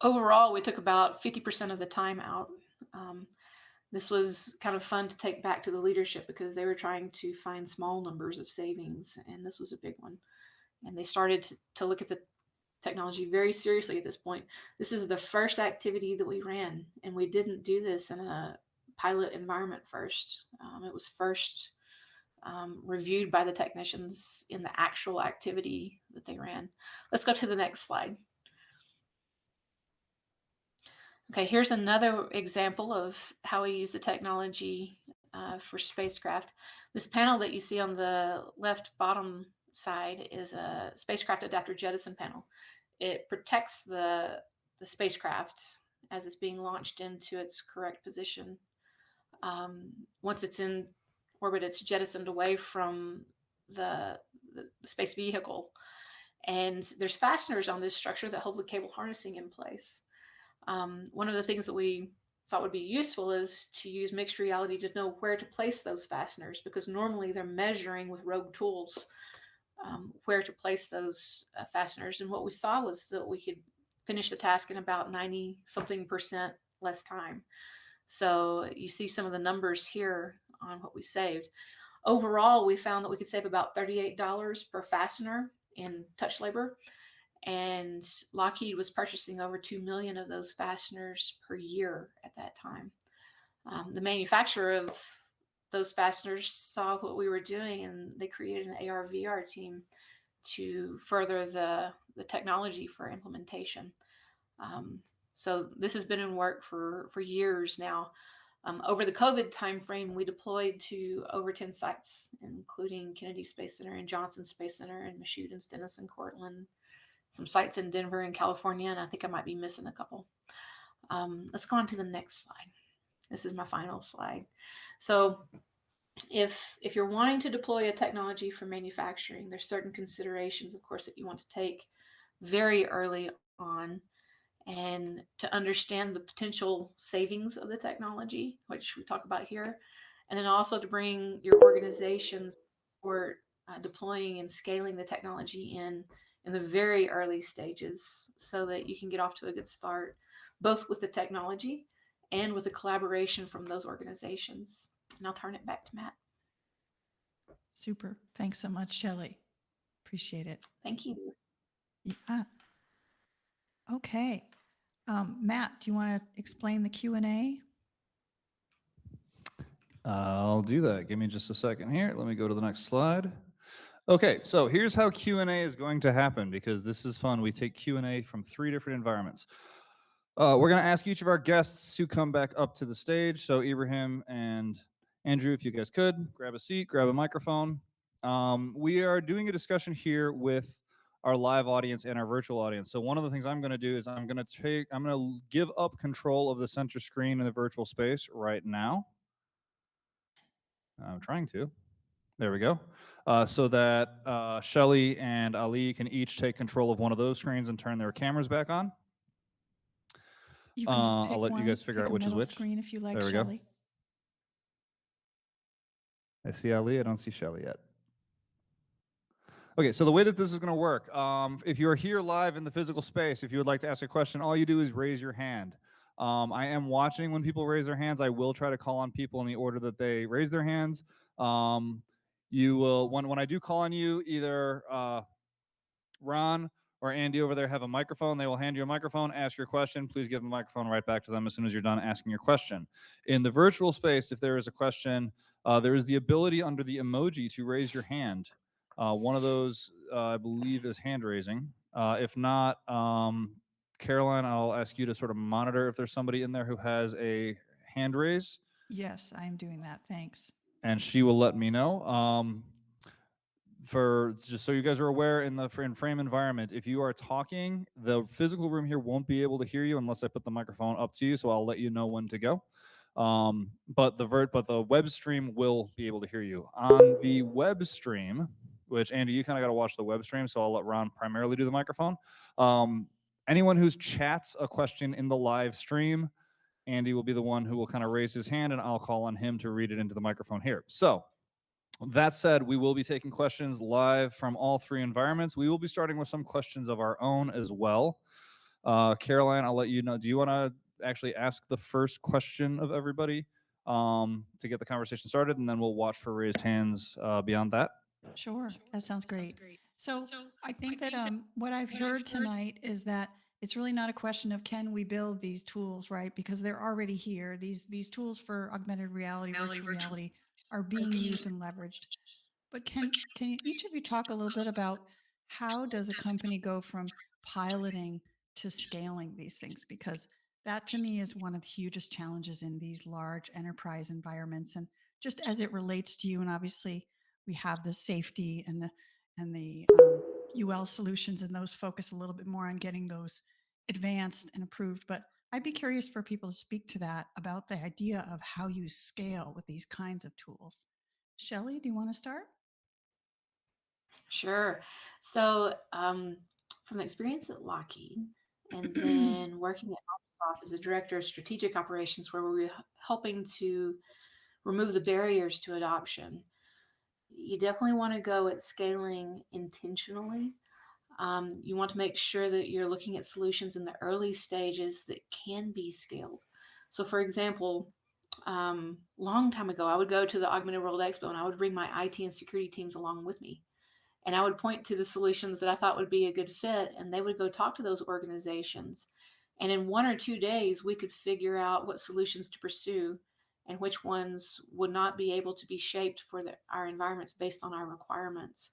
Overall, we took about 50% of the time out. This was kind of fun to take back to the leadership because they were trying to find small numbers of savings, and this was a big one. And they started to look at the technology very seriously at this point. This is the first activity that we ran, and we didn't do this in a pilot environment first. It was first reviewed by the technicians in the actual activity that they ran. Let's go to the next slide. Okay, here's another example of how we use the technology for spacecraft. This panel that you see on the left bottom side is a spacecraft adapter jettison panel. It protects the spacecraft as it's being launched into its correct position. Once it's in orbit, it's jettisoned away from the space vehicle. And there's fasteners on this structure that hold the cable harnessing in place. One of the things that we thought would be useful is to use mixed reality to know where to place those fasteners, because normally they're measuring with rogue tools where to place those fasteners. And what we saw was that we could finish the task in about 90-something% less time. So you see some of the numbers here on what we saved. Overall, we found that we could save about $38 per fastener in touch labor. And Lockheed was purchasing over 2 million of those fasteners per year at that time. The manufacturer of those fasteners saw what we were doing, and they created an AR/VR team to further the technology for implementation. So this has been in work for years now. Over the COVID timeframe, we deployed to over 10 sites, including Kennedy Space Center and Johnson Space Center and Michoud and Stennis and Cortland, some sites in Denver and California, and I think I might be missing a couple. Let's go on to the next slide. This is my final slide. So if you're wanting to deploy a technology for manufacturing, there's certain considerations, of course, that you want to take very early on, and to understand the potential savings of the technology, which we talk about here, and then also to bring your organizations for deploying and scaling the technology in the very early stages so that you can get off to a good start, both with the technology and with the collaboration from those organizations. And I'll turn it back to Matt. Super. Thanks so much, Shelley. Appreciate it. Thank you. Yeah. Okay. Matt, do you want to explain the Q&A? I'll do that. Give me just a second here. Let me go to the next slide. Okay, so here's how Q&A is going to happen, because this is fun. We take Q&A from 3 different environments. We're going to ask each of our guests to come back up to the stage. So Ibrahim and Andrew, if you guys could, grab a seat, grab a microphone. We are doing a discussion here with our live audience and our virtual audience. So one of the things I'm going to do is I'm going to give up control of the center screen in the virtual space right now. I'm trying to. There we go. So that Shelly and Ali can each take control of one of those screens and turn their cameras back on. You can just pick I'll let one. you guys figure pick out a which is middle which. screen if you like, There we go. Shelly. I see Ali. I don't see Shelly yet. Okay, so the way that this is going to work, if you're here live in the physical space, if you would like to ask a question, all you do is raise your hand. I am watching when people raise their hands. I will try to call on people in the order that they raise their hands. You will, when I do call on you, either Ron or Andy over there have a microphone. They will hand you a microphone, ask your question. Please give the microphone right back to them as soon as you're done asking your question. In the virtual space, if there is a question, there is the ability under the emoji to raise your hand. One of those, I believe, is hand raising. If not, Caroline, I'll ask you to sort of monitor if there's somebody in there who has a hand raise. Yes, I'm doing that. Thanks. And she will let me know. For just so you guys are aware, in the frame environment, if you are talking, the physical room here won't be able to hear you unless I put the microphone up to you. So I'll let you know when to go. But the web stream will be able to hear you on the web stream. Which, Andy, you kind of got to watch the web stream, so I'll let Ron primarily do the microphone. Anyone who chats a question in the live stream, Andy will be the one who will kind of raise his hand, and I'll call on him to read it into the microphone here. So that said, we will be taking questions live from all 3 environments. We will be starting with some questions of our own as well. Caroline, I'll let you know. Do you want to actually ask the first question of everybody to get the conversation started, and then we'll watch for raised hands beyond that? Sure, that sounds great. So I think that what I've heard tonight is that it's really not a question of can we build these tools, right? Because they're already here. These tools for augmented reality, virtual reality are being used and leveraged. But can each of you talk a little bit about how does a company go from piloting to scaling these things? Because that to me is one of the hugest challenges in these large enterprise environments. And just as it relates to you, and obviously we have the safety and the UL solutions, and those focus a little bit more on getting those advanced and approved. But I'd be curious for people to speak to that about the idea of how you scale with these kinds of tools. Shelly, do you want to start? Sure. So, from experience at Lockheed and then working at Microsoft as a director of strategic operations, where we were helping to remove the barriers to adoption, you definitely want to go at scaling intentionally. You want to make sure that you're looking at solutions in the early stages that can be scaled. So, for example, long time ago, I would go to the Augmented World Expo and I would bring my IT and security teams along with me. And I would point to the solutions that I thought would be a good fit, and they would go talk to those organizations. And in 1 or 2 days, we could figure out what solutions to pursue and which ones would not be able to be shaped for our environments based on our requirements.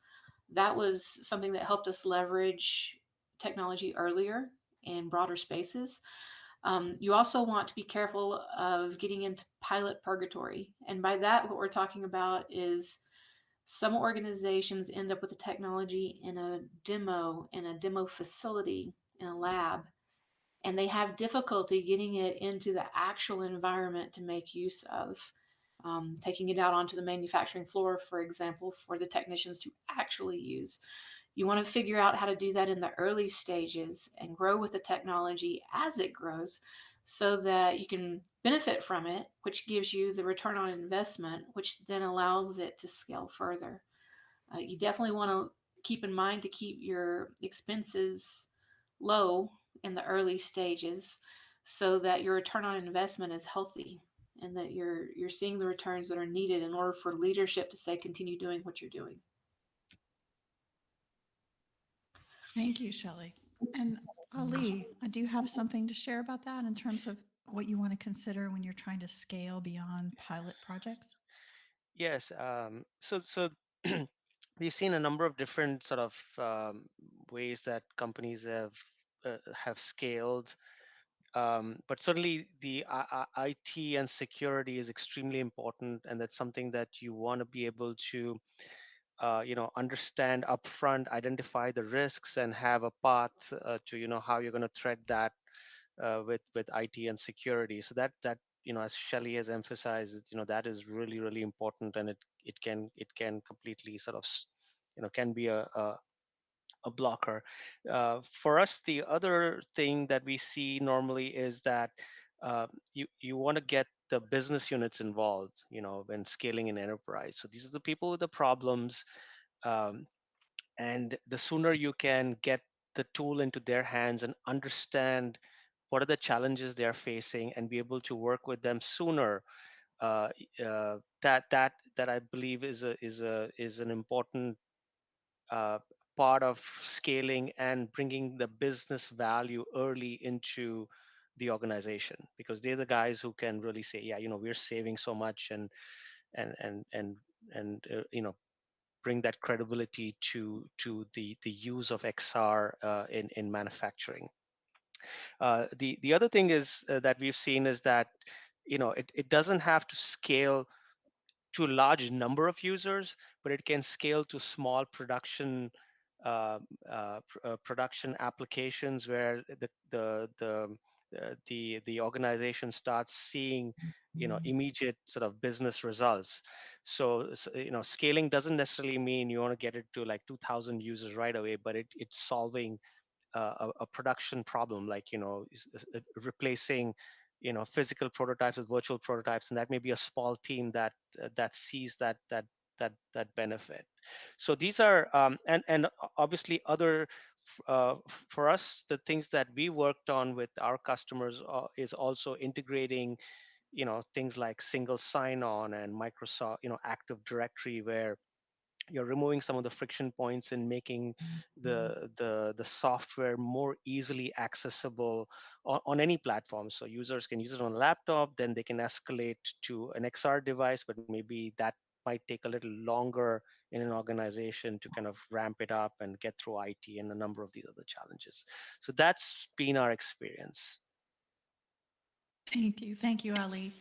That was something that helped us leverage technology earlier in broader spaces. You also want to be careful of getting into pilot purgatory. And by that, what we're talking about is some organizations end up with the technology in a demo facility, in a lab, and they have difficulty getting it into the actual environment to make use of. Taking it out onto the manufacturing floor, for example, for the technicians to actually use. You want to figure out how to do that in the early stages and grow with the technology as it grows so that you can benefit from it, which gives you the return on investment, which then allows it to scale further. You definitely want to keep in mind to keep your expenses low in the early stages so that your return on investment is healthy and that you're seeing the returns that are needed in order for leadership to say continue doing what you're doing. Thank you, Shelly. And Ali, do you have something to share about that in terms of what you want to consider when you're trying to scale beyond pilot projects? Yes. So we've seen a number of different sort of ways that companies have scaled. But certainly the IT and security is extremely important, and that's something that you want to be able to, understand upfront, identify the risks, and have a path to, how you're going to thread that with IT and security. So that as Shelley has emphasized, that is really really important, and it can completely sort of can be a blocker. For us, the other thing that we see normally is that you want to get the business units involved, when scaling an enterprise. So these are the people with the problems, um, and the sooner you can get the tool into their hands and understand what are the challenges they are facing and be able to work with them sooner, that I believe is an important uh, part of scaling and bringing the business value early into the organization, because they're the guys who can really say, yeah, we're saving so much, and and and and bring that credibility to the use of XR in manufacturing. The other thing is that we've seen is that it doesn't have to scale to a large number of users, but it can scale to small uh, production applications where the organization starts seeing immediate sort of business results. So scaling doesn't necessarily mean you want to get it to like 2,000 users right away, but it's solving a production problem, like replacing physical prototypes with virtual prototypes, and that may be a small team that sees that benefit. So these are and obviously other for us, the things that we worked on with our customers is also integrating things like single sign-on and Microsoft Active Directory, where you're removing some of the friction points and making the software more easily accessible on any platform. So users can use it on a laptop, then they can escalate to an XR device, but maybe that might take a little longer in an organization to kind of ramp it up and get through IT and a number of these other challenges. So that's been our experience. Thank you. Thank you, Ali.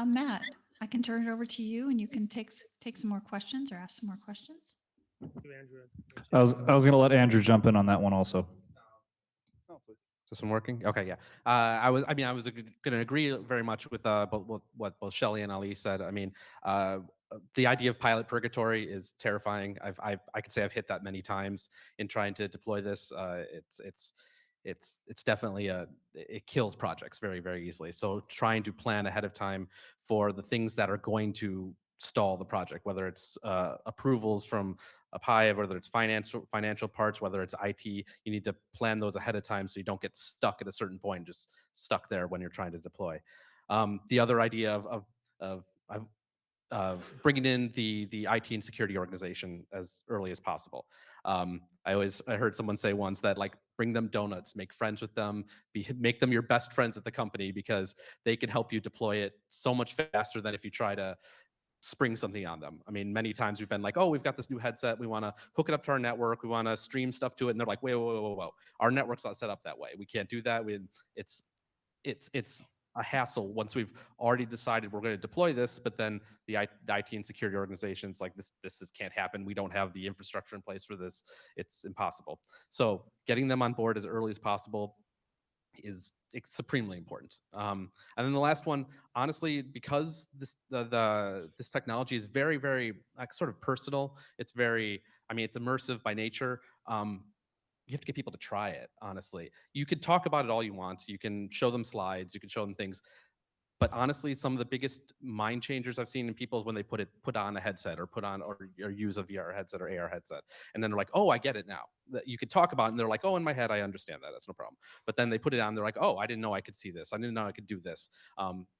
Matt, I can turn it over to you and you can take some more questions or ask some more questions. To Andrew. I was going to let Andrew jump in on that one also. Is this one working? Okay, yeah. I was going to agree very much with what both Shelley and Ali said. I mean, the idea of pilot purgatory is terrifying. I could say I've hit that many times in trying to deploy this. It's definitely it kills projects very very easily. So trying to plan ahead of time for the things that are going to stall the project, whether it's approvals from a PIE, whether it's financial parts, whether it's IT, you need to plan those ahead of time so you don't get stuck at a certain point, just stuck there when you're trying to deploy. The other idea of bringing in the IT and security organization as early as possible. I heard someone say once that, like, bring them donuts, make friends with them, make them your best friends at the company, because they can help you deploy it so much faster than if you try to spring something on them. I mean, many times we've been like, oh, we've got this new headset, we want to hook it up to our network, we want to stream stuff to it, and they're like, whoa, our network's not set up that way. We can't do that. It's a hassle once we've already decided we're going to deploy this, but then the IT and security organizations like this can't happen. We don't have the infrastructure in place for this. It's impossible. So getting them on board as early as possible is supremely important. And then the last one, honestly, because this technology is very, very sort of personal. It's it's immersive by nature. You have to get people to try it. Honestly, you could talk about it all you want. You can show them slides. You can show them things. But honestly, some of the biggest mind changers I've seen in people is when they put on a headset or use a VR headset or AR headset, and then they're like, "Oh, I get it now." That you could talk about it, and they're like, "Oh, in my head, I understand that. That's no problem." But then they put it on, they're like, "Oh, I didn't know I could see this. I didn't know I could do this."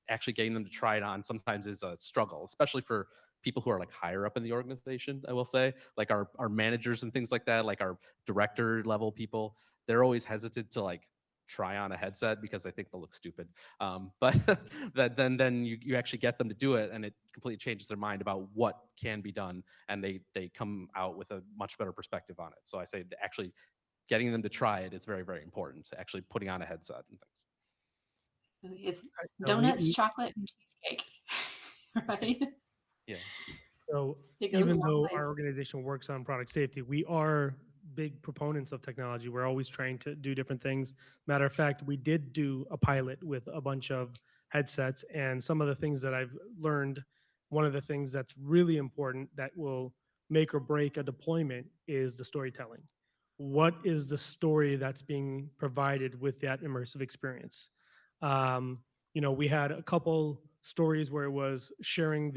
Actually, getting them to try it on sometimes is a struggle, especially for people who are like higher up in the organization. I will say, like our managers and things like that, like our director level people. they're always hesitant to like try on a headset because they think they'll look stupid. But that then you actually get them to do it, and it completely changes their mind about what can be done, and they come out with a much better perspective on it. So I say actually getting them to try it is very, very important. Actually putting on a headset and things. It's No, donuts, chocolate, and cheesecake, right? Yeah. So It goes a even long though ways. our organization works on product safety, we are big proponents of technology. We're always trying to do different things. Matter of fact, we did do a pilot with a bunch of headsets, and some of the things that I've learned, one of the things that's really important that will make or break a deployment is the storytelling. What is the story that's being provided with that immersive experience? We had a couple stories where it was sharing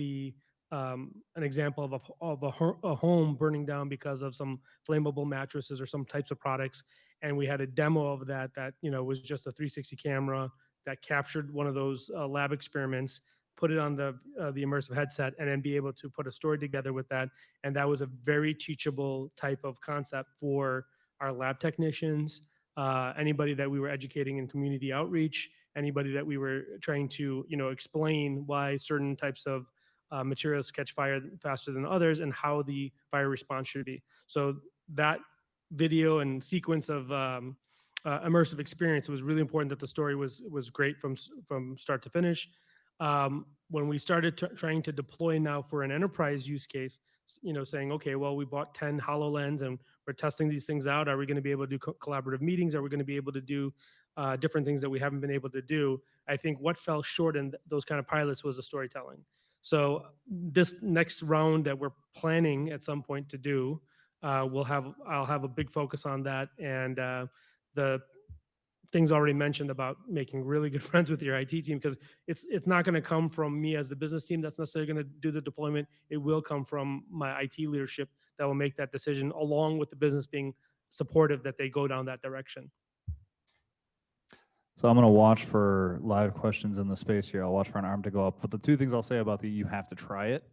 an example of a home burning down because of some flammable mattresses or some types of products, and we had a demo of that was just a 360 camera that captured one of those lab experiments, put it on the immersive headset, and then be able to put a story together with that. And that was a very teachable type of concept for our lab technicians, anybody that we were educating in community outreach, anybody that we were trying to explain why certain types of materials catch fire faster than others and how the fire response should be. So that video and sequence of immersive experience, it was really important that the story was great from start to finish. When we started trying to deploy now for an enterprise use case, saying, okay, well, we bought 10 HoloLens and we're testing these things out. Are we going to be able to do collaborative meetings? Are we going to be able to do different things that we haven't been able to do? I think what fell short in those kind of pilots was the storytelling. So this next round that we're planning at some point to do, I'll have a big focus on that, and the things already mentioned about making really good friends with your IT team, because it's not going to come from me as the business team that's necessarily going to do the deployment. It will come from my IT leadership that will make that decision, along with the business being supportive that they go down that direction. So I'm going to watch for live questions in the space here. I'll watch for an arm to go up. But the two things I'll say about the you have to try it,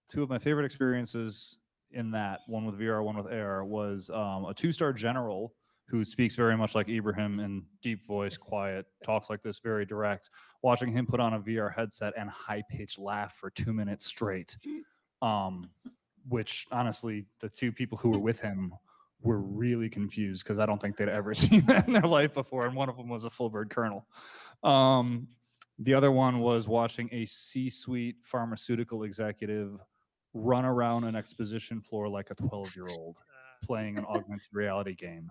two of my favorite experiences in that, one with VR, one with AR, was a 2-star general who speaks very much like Ibrahim in deep voice, quiet, talks like this, very direct. Watching him put on a VR headset and high-pitched laugh for 2 minutes straight, which honestly, the two people who were with him were really confused because I don't think they'd ever seen that in their life before, and one of them was a full bird colonel. The other one was watching a C-suite pharmaceutical executive run around an exposition floor like a 12-year-old playing an augmented reality game.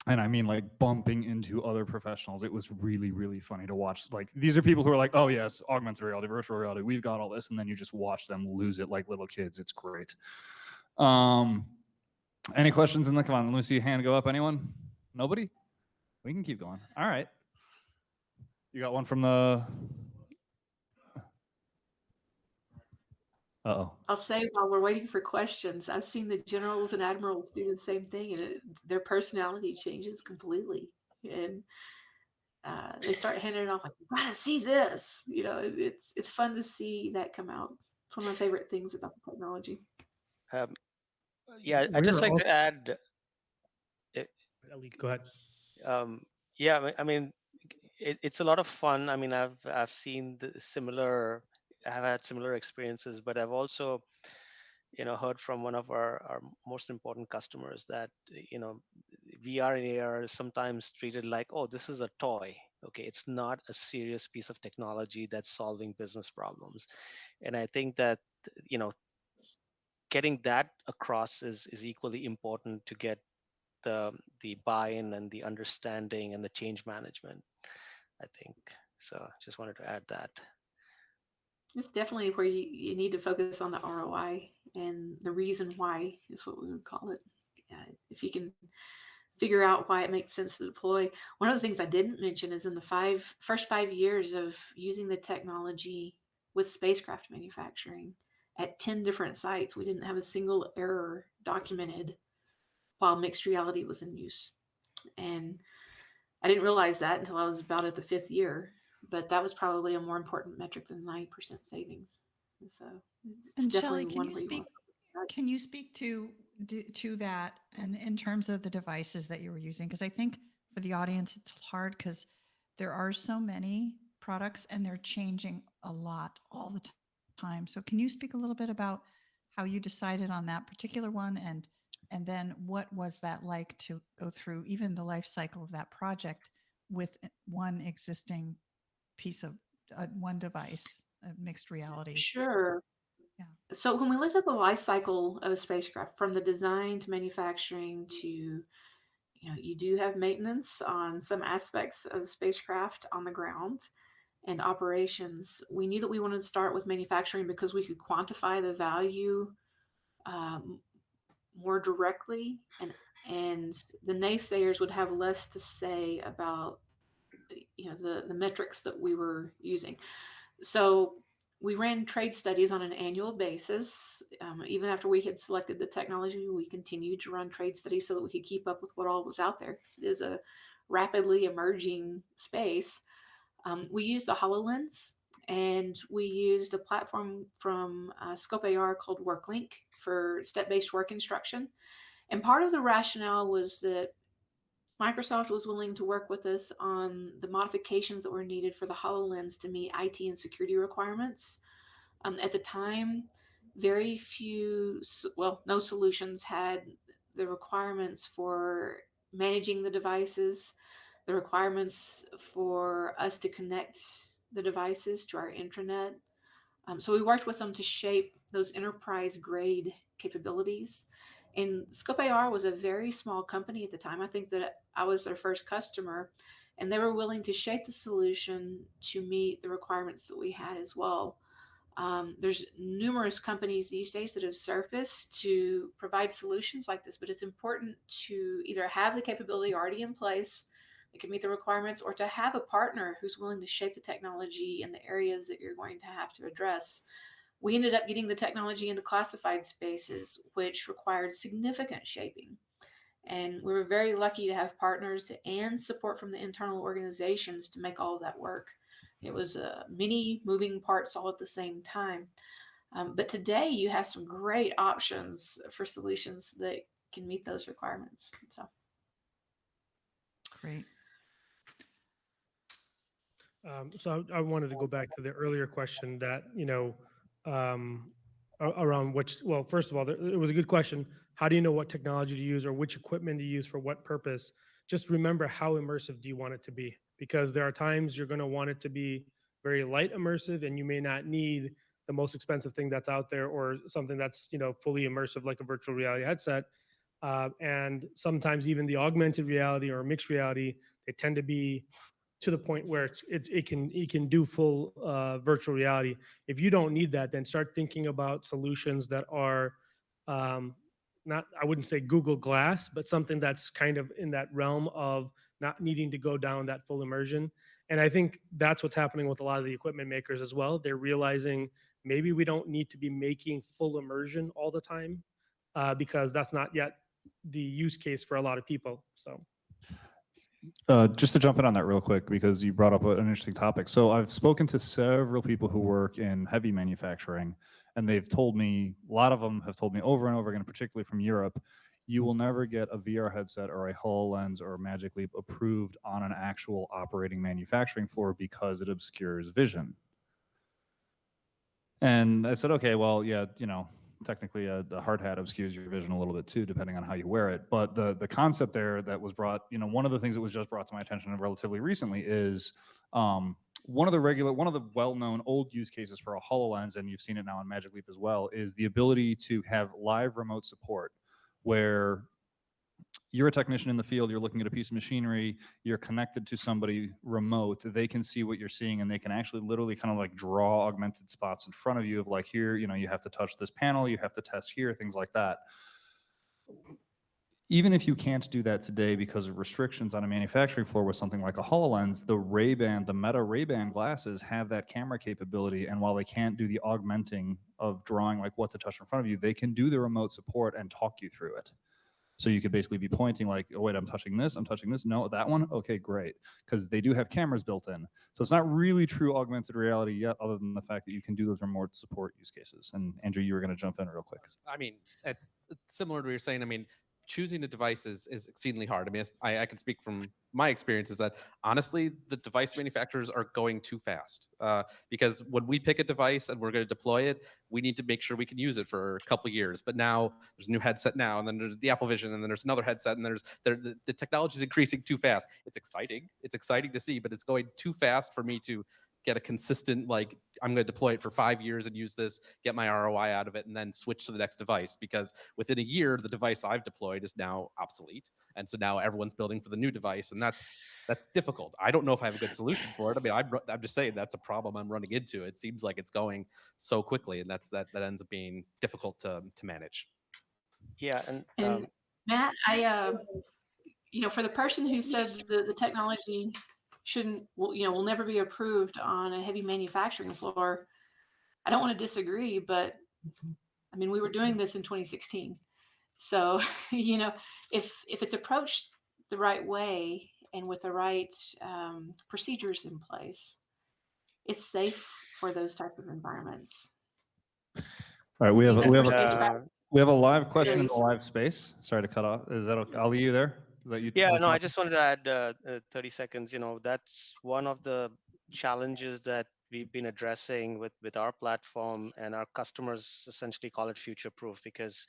And I mean, like, bumping into other professionals. It was really, really funny to watch. Like, these are people who are like, oh yes, augmented reality, virtual reality, we've got all this. And then you just watch them lose it like little kids. It's great. Any questions in the, come on, let me see a hand go up. Anyone? Nobody? We can keep going. All right. You got one from the, uh-oh. I'll say while we're waiting for questions, I've seen the generals and admirals do the same thing, and their personality changes completely. And they start handing it off like, "You gotta see this." It's fun to see that come out. It's one of my favorite things about the technology. Yeah, I'd just like to add. Elite, go ahead. Yeah, I mean, it's a lot of fun. I mean, I've seen I've had similar experiences, but I've also, heard from one of our most important customers that, VR and AR is sometimes treated like, oh, this is a toy. Okay, it's not a serious piece of technology that's solving business problems. And I think that, getting that across is equally important to get the buy-in and the understanding and the change management, I think. So just wanted to add that. It's definitely where you need to focus on the ROI, and the reason why is what we would call it. If you can figure out why it makes sense to deploy. One of the things I didn't mention is in the first 5 years of using the technology with spacecraft manufacturing at 10 different sites, we didn't have a single error documented while mixed reality was in use. And I didn't realize that until I was about at the 5th year, but that was probably a more important metric than 90% savings. And so it's And definitely Shelley, one where you want. Can you speak to that and in terms of the devices that you were using? Because I think for the audience, it's hard because there are so many products and they're changing a lot all the time. So can you speak a little bit about how you decided on that particular one and then what was that like to go through even the life cycle of that project with one existing piece of one device, mixed reality? Sure. Yeah. So when we looked at the life cycle of a spacecraft, from the design to manufacturing to, you do have maintenance on some aspects of spacecraft on the ground and operations. We knew that we wanted to start with manufacturing because we could quantify the value um, more directly, and the naysayers would have less to say about the metrics that we were using. So we ran trade studies on an annual basis. Even after we had selected the technology, we continued to run trade studies so that we could keep up with what all was out there. It is a rapidly emerging space. We used the HoloLens, and we used a platform from Scope AR called WorkLink for step-based work instruction. And part of the rationale was that Microsoft was willing to work with us on the modifications that were needed for the HoloLens to meet IT and security requirements. At the time, very few, well, no solutions had the requirements for managing the devices, the requirements for us to connect the devices to our intranet. So we worked with them to shape those enterprise grade capabilities. And Scope AR was a very small company at the time. I think that I was their first customer, and they were willing to shape the solution to meet the requirements that we had as well. There's numerous companies these days that have surfaced to provide solutions like this, but it's important to either have the capability already in place that can meet the requirements, or to have a partner who's willing to shape the technology in the areas that you're going to have to address. We ended up getting the technology into classified spaces, which required significant shaping. And we were very lucky to have partners and support from the internal organizations to make all of that work. It was many moving parts all at the same time. But today you have some great options for solutions that can meet those requirements. So Great. So I wanted to go back to the earlier question that, around which, well, first of all, it was a good question. How do you know what technology to use or which equipment to use for what purpose? Just remember, how immersive do you want it to be? Because there are times you're going to want it to be very light immersive, and you may not need the most expensive thing that's out there or something that's, fully immersive like a virtual reality headset. And sometimes even the augmented reality or mixed reality, they tend to be to the point where it can do full virtual reality. If you don't need that, then start thinking about solutions that are not, I wouldn't say Google Glass, but something that's kind of in that realm of not needing to go down that full immersion. And I think that's what's happening with a lot of the equipment makers as well. They're realizing maybe we don't need to be making full immersion all the time because that's not yet the use case for a lot of people. So. Just to jump in on that real quick, because you brought up an interesting topic. So I've spoken to several people who work in heavy manufacturing, and they've told me, a lot of them have told me over and over again, particularly from Europe, you will never get a VR headset or a HoloLens or a Magic Leap approved on an actual operating manufacturing floor because it obscures vision. And I said, okay, well, yeah, technically a hard hat obscures your vision a little bit too, depending on how you wear it. But the concept there that was brought, one of the things that was just brought to my attention relatively recently is one of the well-known old use cases for a HoloLens, and you've seen it now on Magic Leap as well, is the ability to have live remote support where you're a technician in the field, you're looking at a piece of machinery, you're connected to somebody remote, they can see what you're seeing, and they can actually literally kind of like draw augmented spots in front of you of like, here, you have to touch this panel, you have to test here, things like that. Even if you can't do that today because of restrictions on a manufacturing floor with something like a HoloLens, the Meta Ray-Ban glasses have that camera capability, and while they can't do the augmenting of drawing like what to touch in front of you, they can do the remote support and talk you through it. So you could basically be pointing like, oh wait, I'm touching this, no, that one, okay, great. Because they do have cameras built in. So it's not really true augmented reality yet, other than the fact that you can do those remote support use cases. And Andrew, you were going to jump in real quick. I mean, similar to what you're saying, I mean, choosing a device is exceedingly hard. I mean, I can speak from my experience is that honestly, the device manufacturers are going too fast. Because when we pick a device and we're going to deploy it, we need to make sure we can use it for a couple of years. But now there's a new headset now, and then there's the Apple Vision, and then there's another headset, and the technology is increasing too fast. It's exciting. It's exciting to see, but it's going too fast for me to get a consistent, like, I'm going to deploy it for 5 years and use this, get my ROI out of it, and then switch to the next device. Because within a year, the device I've deployed is now obsolete, and so now everyone's building for the new device, and that's difficult. I don't know if I have a good solution for it. I mean, I'm just saying that's a problem I'm running into. It seems like it's going so quickly, and that ends up being difficult to manage. Yeah, And Matt, for the person who says the technology shouldn't, will never be approved on a heavy manufacturing floor, I don't want to disagree, but I mean, we were doing this in 2016. So, if it's approached the right way and with the right procedures in place, it's safe for those type of environments. All right, we have a live question in the Very live space. Sorry to cut off. Is that okay? Ali, you there? Is that you? Yeah, no, I just wanted to add 30 seconds. That's one of the challenges that we've been addressing with our platform, and our customers essentially call it future proof, because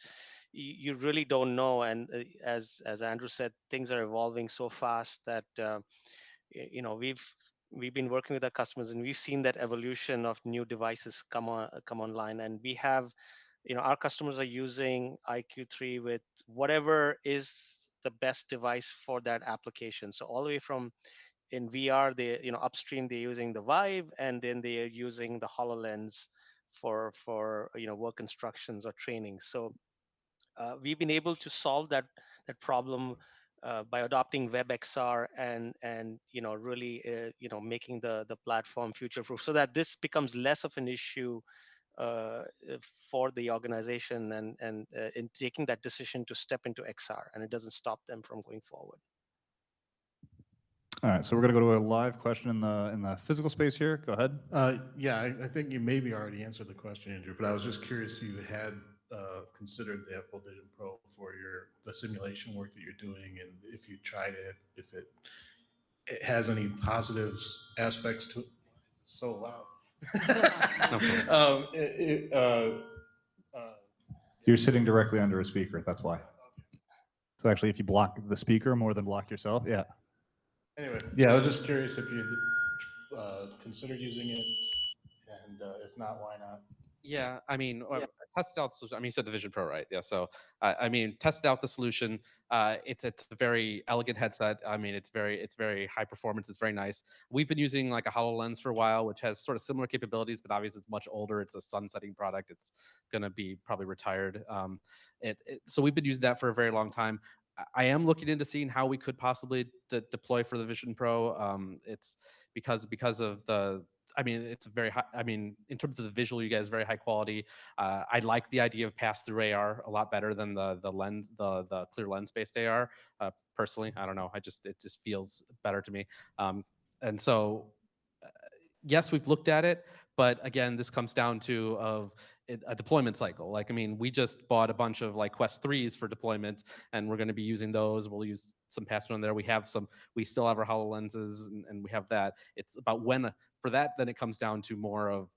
you really don't know. And as Andrew said, things are evolving so fast that we've been working with our customers, and we've seen that evolution of new devices come online, and we have, our customers are using IQ3 with whatever is the best device for that application. So all the way from in VR, they, upstream, they're using the Vive, and then they are using the HoloLens for work instructions or training. So we've been able to solve that problem by adopting WebXR, and really making the platform future proof, so that this becomes less of an issue uh, for the organization, and in taking that decision to step into XR, and it doesn't stop them from going forward. All right, so we're going to go to a live question in the physical space here. Go ahead. Yeah, I think you maybe already answered the question, Andrew, but I was just curious if you had considered the Apple Vision Pro for the simulation work that you're doing, and if you tried it, if it has any positive aspects to it. So loud. You're sitting directly under a speaker. That's why. So actually, if you block the speaker more than block yourself, yeah. Anyway, yeah, I was just curious if you considered using it, and if not, why not? Yeah, I mean, I tested out the solution. I mean, you said the Vision Pro, right? Yeah. So, I mean, tested out the solution. It's a very elegant headset. I mean, it's very high performance. It's very nice. We've been using like a HoloLens for a while, which has sort of similar capabilities, but obviously it's much older. It's a sunsetting product. It's gonna be probably retired. So we've been using that for a very long time. I am looking into seeing how we could possibly deploy for the Vision Pro. It's because of the, I mean, it's very high. I mean, in terms of the visual, you guys very high quality. I like the idea of pass-through AR a lot better than the lens, the clear lens-based AR. Personally, I don't know. It just feels better to me. And so, yes, we've looked at it, but again, this comes down to a deployment cycle. Like, I mean, we just bought a bunch of like Quest 3s for deployment, and we're going to be using those. We'll use some pass-through on there. We still have our HoloLenses, and we have that. It's about when for that, then it comes down to more of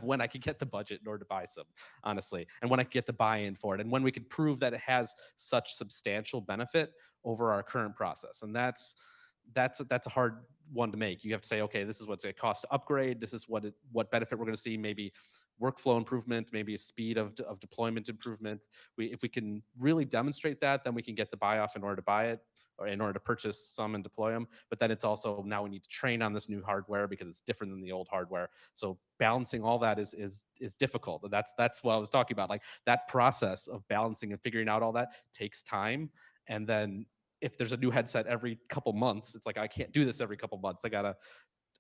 when I could get the budget in order to buy some, honestly, and when I could get the buy-in for it, and when we could prove that it has such substantial benefit over our current process. And that's a hard one to make. You have to say, okay, this is what's going to cost to upgrade. This is what benefit we're going to see. Maybe workflow improvement, maybe a speed of deployment improvement. If we can really demonstrate that, then we can get the buy off in order to buy it, or in order to purchase some and deploy them. But then it's also, now we need to train on this new hardware because it's different than the old hardware. So balancing all that is difficult. And that's what I was talking about. Like, that process of balancing and figuring out all that takes time. And then if there's a new headset every couple months, it's like, I can't do this every couple months. I gotta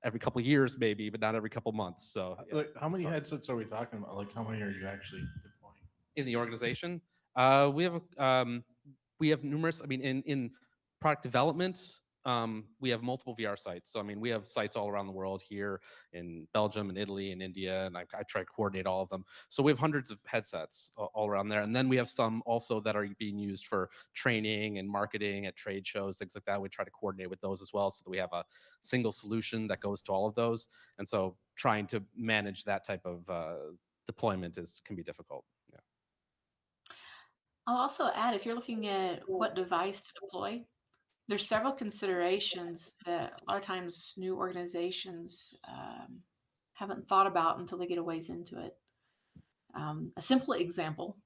every couple years maybe, but not every couple months. So yeah, Like, how many headsets are we talking about? Like, how many are you actually deploying in the organization, we have we have numerous, I mean, in product development, we have multiple VR sites. So, I mean, we have sites all around the world, here in Belgium and Italy and India, and I try to coordinate all of them. So we have hundreds of headsets all around there. And then we have some also that are being used for training and marketing at trade shows, things like that. We try to coordinate with those as well, so that we have a single solution that goes to all of those. And so trying to manage that type of deployment can be difficult. Yeah. I'll also add, if you're looking at what device to deploy, there's several considerations that a lot of times new organizations haven't thought about until they get a ways into it. A simple example,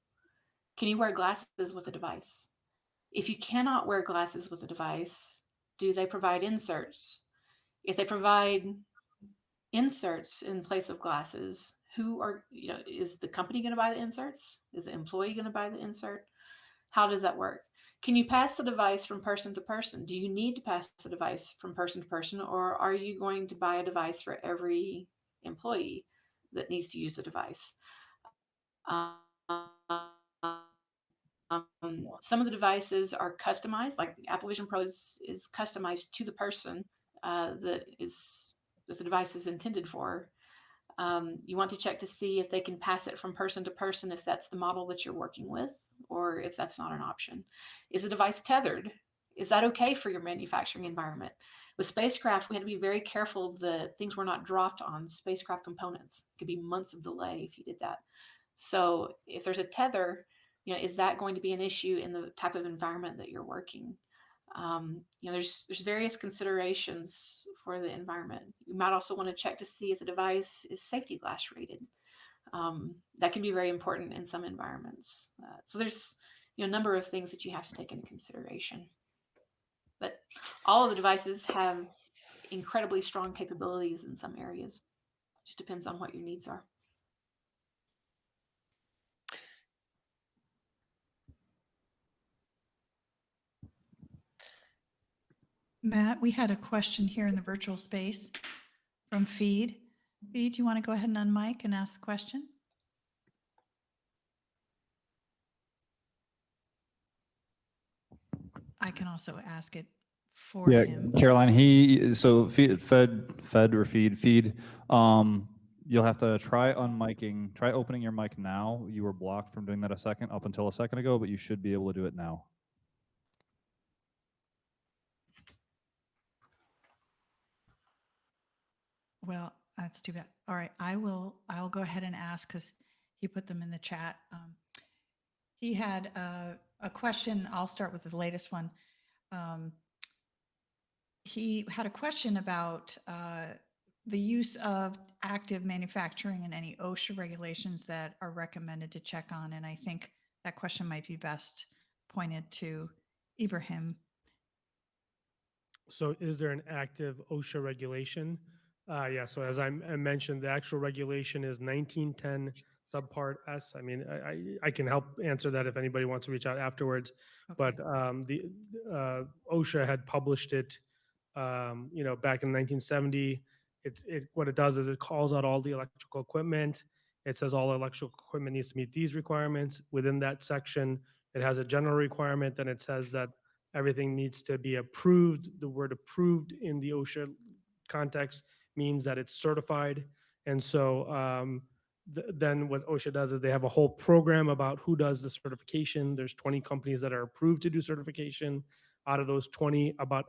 can you wear glasses with a device? If you cannot wear glasses with a device, do they provide inserts? If they provide inserts in place of glasses, is the company going to buy the inserts? Is the employee going to buy the insert? How does that work? Can you pass the device from person to person? Do you need to pass the device from person to person, or are you going to buy a device for every employee that needs to use the device? Some of the devices are customized, like Apple Vision Pro is customized to the person that the device is intended for. You want to check to see if they can pass it from person to person, if that's the model that you're working with, or if that's not an option. Is the device tethered? Is that okay for your manufacturing environment? With spacecraft, we had to be very careful that things were not dropped on spacecraft components. It could be months of delay if you did that. So if there's a tether, is that going to be an issue in the type of environment that you're working? There's various considerations for the environment. You might also want to check to see if the device is safety glass rated. That can be very important in some environments. So there's a number of things that you have to take into consideration. But all of the devices have incredibly strong capabilities in some areas. It just depends on what your needs are. Matt, we had a question here in the virtual space from Feed. Feed, do you want to go ahead and unmic and ask the question? I can also ask it for him. Caroline, feed. You'll have to try unmiking, try opening your mic now. You were blocked from doing that up until a second ago, but you should be able to do it now. Well, that's too bad. All right, I'll go ahead and ask, because he put them in the chat. He had a question. I'll start with the latest one. He had a question about the use of active manufacturing and any OSHA regulations that are recommended to check on. And I think that question might be best pointed to Ibrahim. So is there an active OSHA regulation? Yeah, so as I mentioned, the actual regulation is 1910 subpart S. I mean, I can help answer that if anybody wants to reach out afterwards. Okay. But the OSHA had published it, back in 1970. What it does is it calls out all the electrical equipment. It says all electrical equipment needs to meet these requirements. Within that section, it has a general requirement. Then it says that everything needs to be approved. The word approved in the OSHA context means that it's certified. And so then what OSHA does is they have a whole program about who does the certification. There's 20 companies that are approved to do certification. Out of those 20, about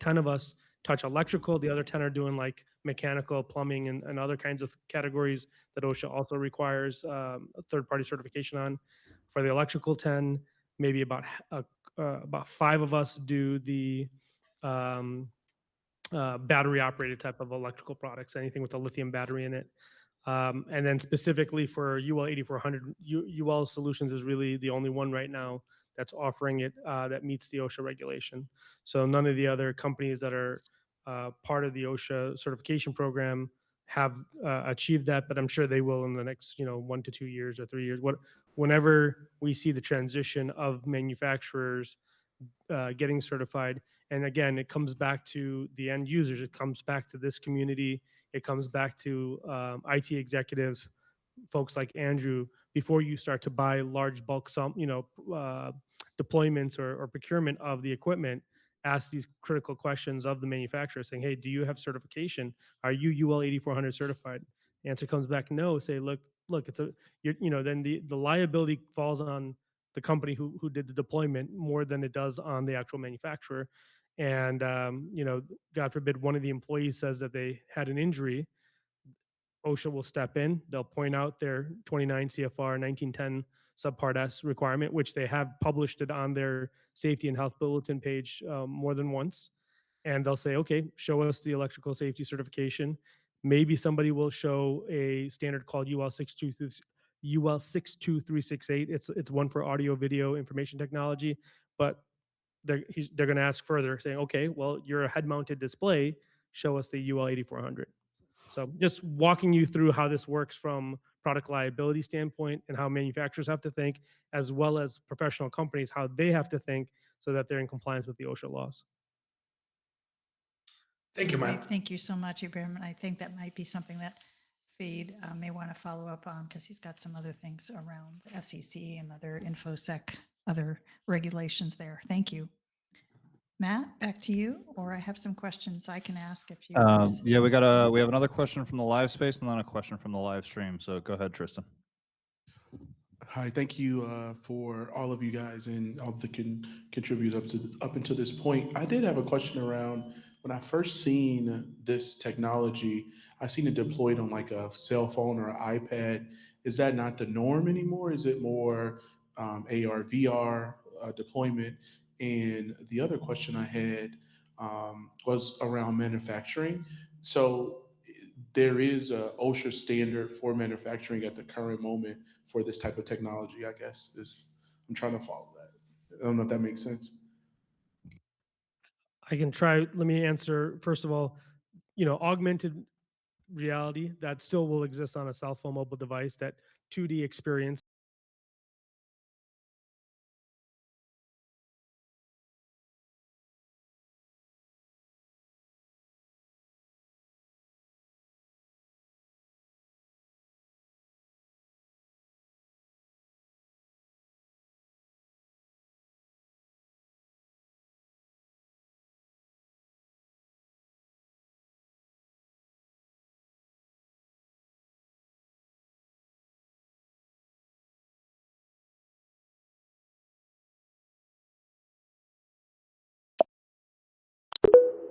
10 of us touch electrical. The other 10 are doing like mechanical, plumbing, and other kinds of categories that OSHA also requires a third-party certification on. For the electrical 10, maybe about 5 of us do the battery-operated type of electrical products, anything with a lithium battery in it. And then specifically for UL 8400, UL Solutions is really the only one right now that's offering it that meets the OSHA regulation. So none of the other companies that are part of the OSHA certification program have achieved that, but I'm sure they will in the next 1 to 2 years or 3 years. Whenever we see the transition of manufacturers getting certified, and again, it comes back to the end users. It comes back to this community. It comes back to IT executives, folks like Andrew, before you start to buy large bulk deployments or procurement of the equipment. Ask these critical questions of the manufacturer, saying, "Hey, do you have certification? Are you UL 8400 certified?" Answer comes back no. Say, look, it's a then the liability falls on the company who did the deployment more than it does on the actual manufacturer. And God forbid one of the employees says that they had an injury, OSHA will step in. They'll point out their 29 CFR 1910 subpart S requirement, which they have published it on their safety and health bulletin page more than once. And they'll say, okay, show us the electrical safety certification. Maybe somebody will show a standard called UL 62368. It's one for audio, video, information technology, but they're going to ask further, saying, okay, well, you're a head-mounted display. Show us the UL 8400. So just walking you through how this works from product liability standpoint and how manufacturers have to think, as well as professional companies, how they have to think so that they're in compliance with the OSHA laws. Thank you, Great. Matt. Thank you so much, Ibrahim. And I think that might be something that Fade may want to follow up on because he's got some other things around the SEC and other InfoSec, other regulations there. Thank you. Matt, back to you, or I have some questions I can ask if you. Yeah, we have another question from the live space and then a question from the live stream. So go ahead, Tristan. Hi, thank you for all of you guys and all that can contribute up until this point. I did have a question around when I first seen this technology. I seen it deployed on like a cell phone or an iPad. Is that not the norm anymore? Is it more AR, VR deployment? And the other question I had was around manufacturing. So there is a OSHA standard for manufacturing at the current moment for this type of technology, I guess, I'm trying to follow that. I don't know if that makes sense. I can try. Let me answer. First of all, augmented reality, that still will exist on a cell phone mobile device, that 2D experience.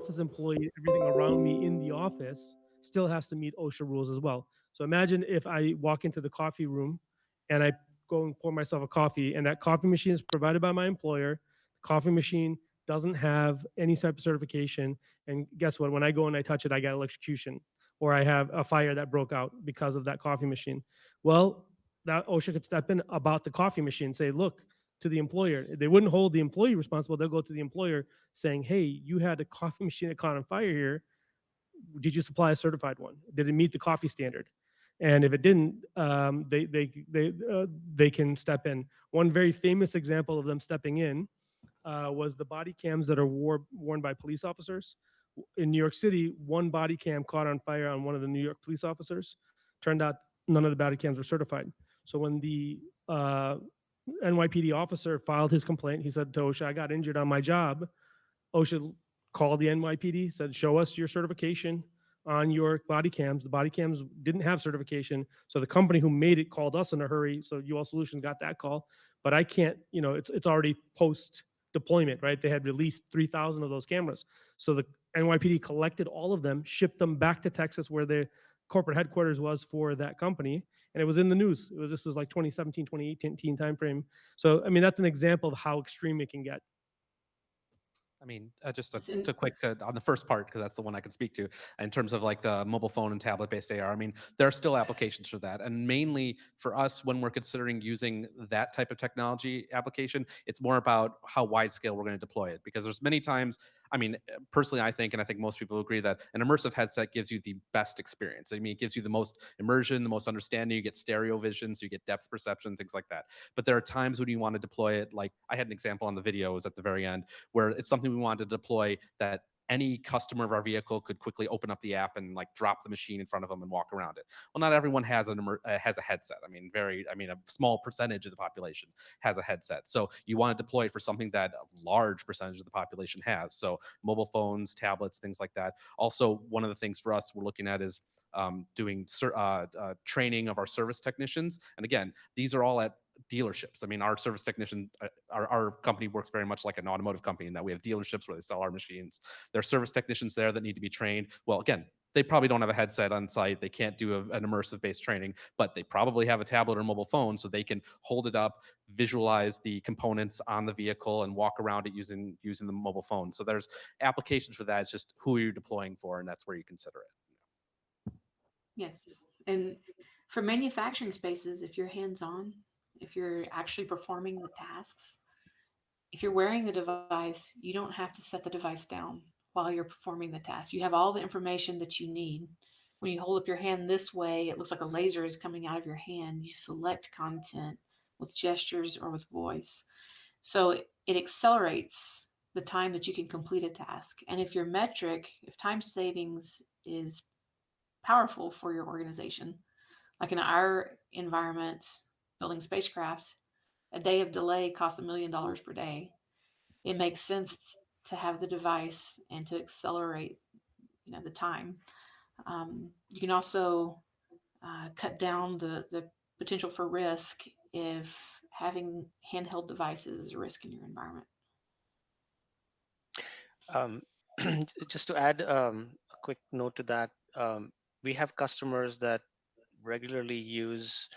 Office employee, everything around me in the office still has to meet OSHA rules as well. So imagine if I walk into the coffee room and I go and pour myself a coffee, and that coffee machine is provided by my employer. The coffee machine doesn't have any type of certification. And guess what? When I go and I touch it, I got electrocution, or I have a fire that broke out because of that coffee machine. Well, that OSHA could step in about the coffee machine and say, look, to the employer. They wouldn't hold the employee responsible. They'll go to the employer saying, hey, you had a coffee machine that caught on fire here. Did you supply a certified one? Did it meet the coffee standard? And if it didn't, they can step in. One very famous example of them stepping in was the body cams that are worn by police officers. In New York City, one body cam caught on fire on one of the New York police officers. Turned out none of the body cams were certified. So when the NYPD officer filed his complaint, he said to OSHA, I got injured on my job. OSHA called the NYPD, said, show us your certification on your body cams. The body cams didn't have certification. So the company who made it called us in a hurry. So UL Solutions got that call. But I can't, it's already post deployment, right? They had released 3,000 of those cameras. So the NYPD collected all of them, shipped them back to Texas where the corporate headquarters was for that company. And it was in the news. This was like 2017, 2018 timeframe. So, I mean, that's an example of how extreme it can get. I mean, just to quick on the first part, because that's the one I can speak to in terms of like the mobile phone and tablet based AR. I mean, there are still applications for that. And mainly for us, when we're considering using that type of technology application, it's more about how wide scale we're going to deploy it. Because there's many times, I mean, personally, I think, and I think most people agree that an immersive headset gives you the best experience. I mean, it gives you the most immersion, the most understanding. You get stereo vision, so you get depth perception, things like that. But there are times when you want to deploy it. Like I had an example on the video, was at the very end, where it's something we wanted to deploy that any customer of our vehicle could quickly open up the app and like drop the machine in front of them and walk around it. Well, not everyone has has a headset. I mean, a small percentage of the population has a headset. So you want to deploy it for something that a large percentage of the population has. So mobile phones, tablets, things like that. Also, one of the things for us we're looking at is doing training of our service technicians. And again, these are all at dealerships. I mean, our service technician, our company works very much like an automotive company in that we have dealerships where they sell our machines. There are service technicians there that need to be trained. Well, again, they probably don't have a headset on site. They can't do an immersive based training, but they probably have a tablet or mobile phone so they can hold it up, visualize the components on the vehicle, and walk around it using the mobile phone. So there's applications for that. It's just who you're deploying for, and that's where you consider it. Yes. And for manufacturing spaces, if you're hands on, if you're actually performing the tasks, if you're wearing the device, you don't have to set the device down while you're performing the task. You have all the information that you need. When you hold up your hand this way, it looks like a laser is coming out of your hand. You select content with gestures or with voice. So it accelerates the time that you can complete a task. And if your metric, if time savings is powerful for your organization, like in our environment, building spacecraft, a day of delay costs $1 million per day. It makes sense to have the device and to accelerate, the time. You can also cut down the potential for risk if having handheld devices is a risk in your environment. Um, just to add a quick note to that, we have customers that regularly use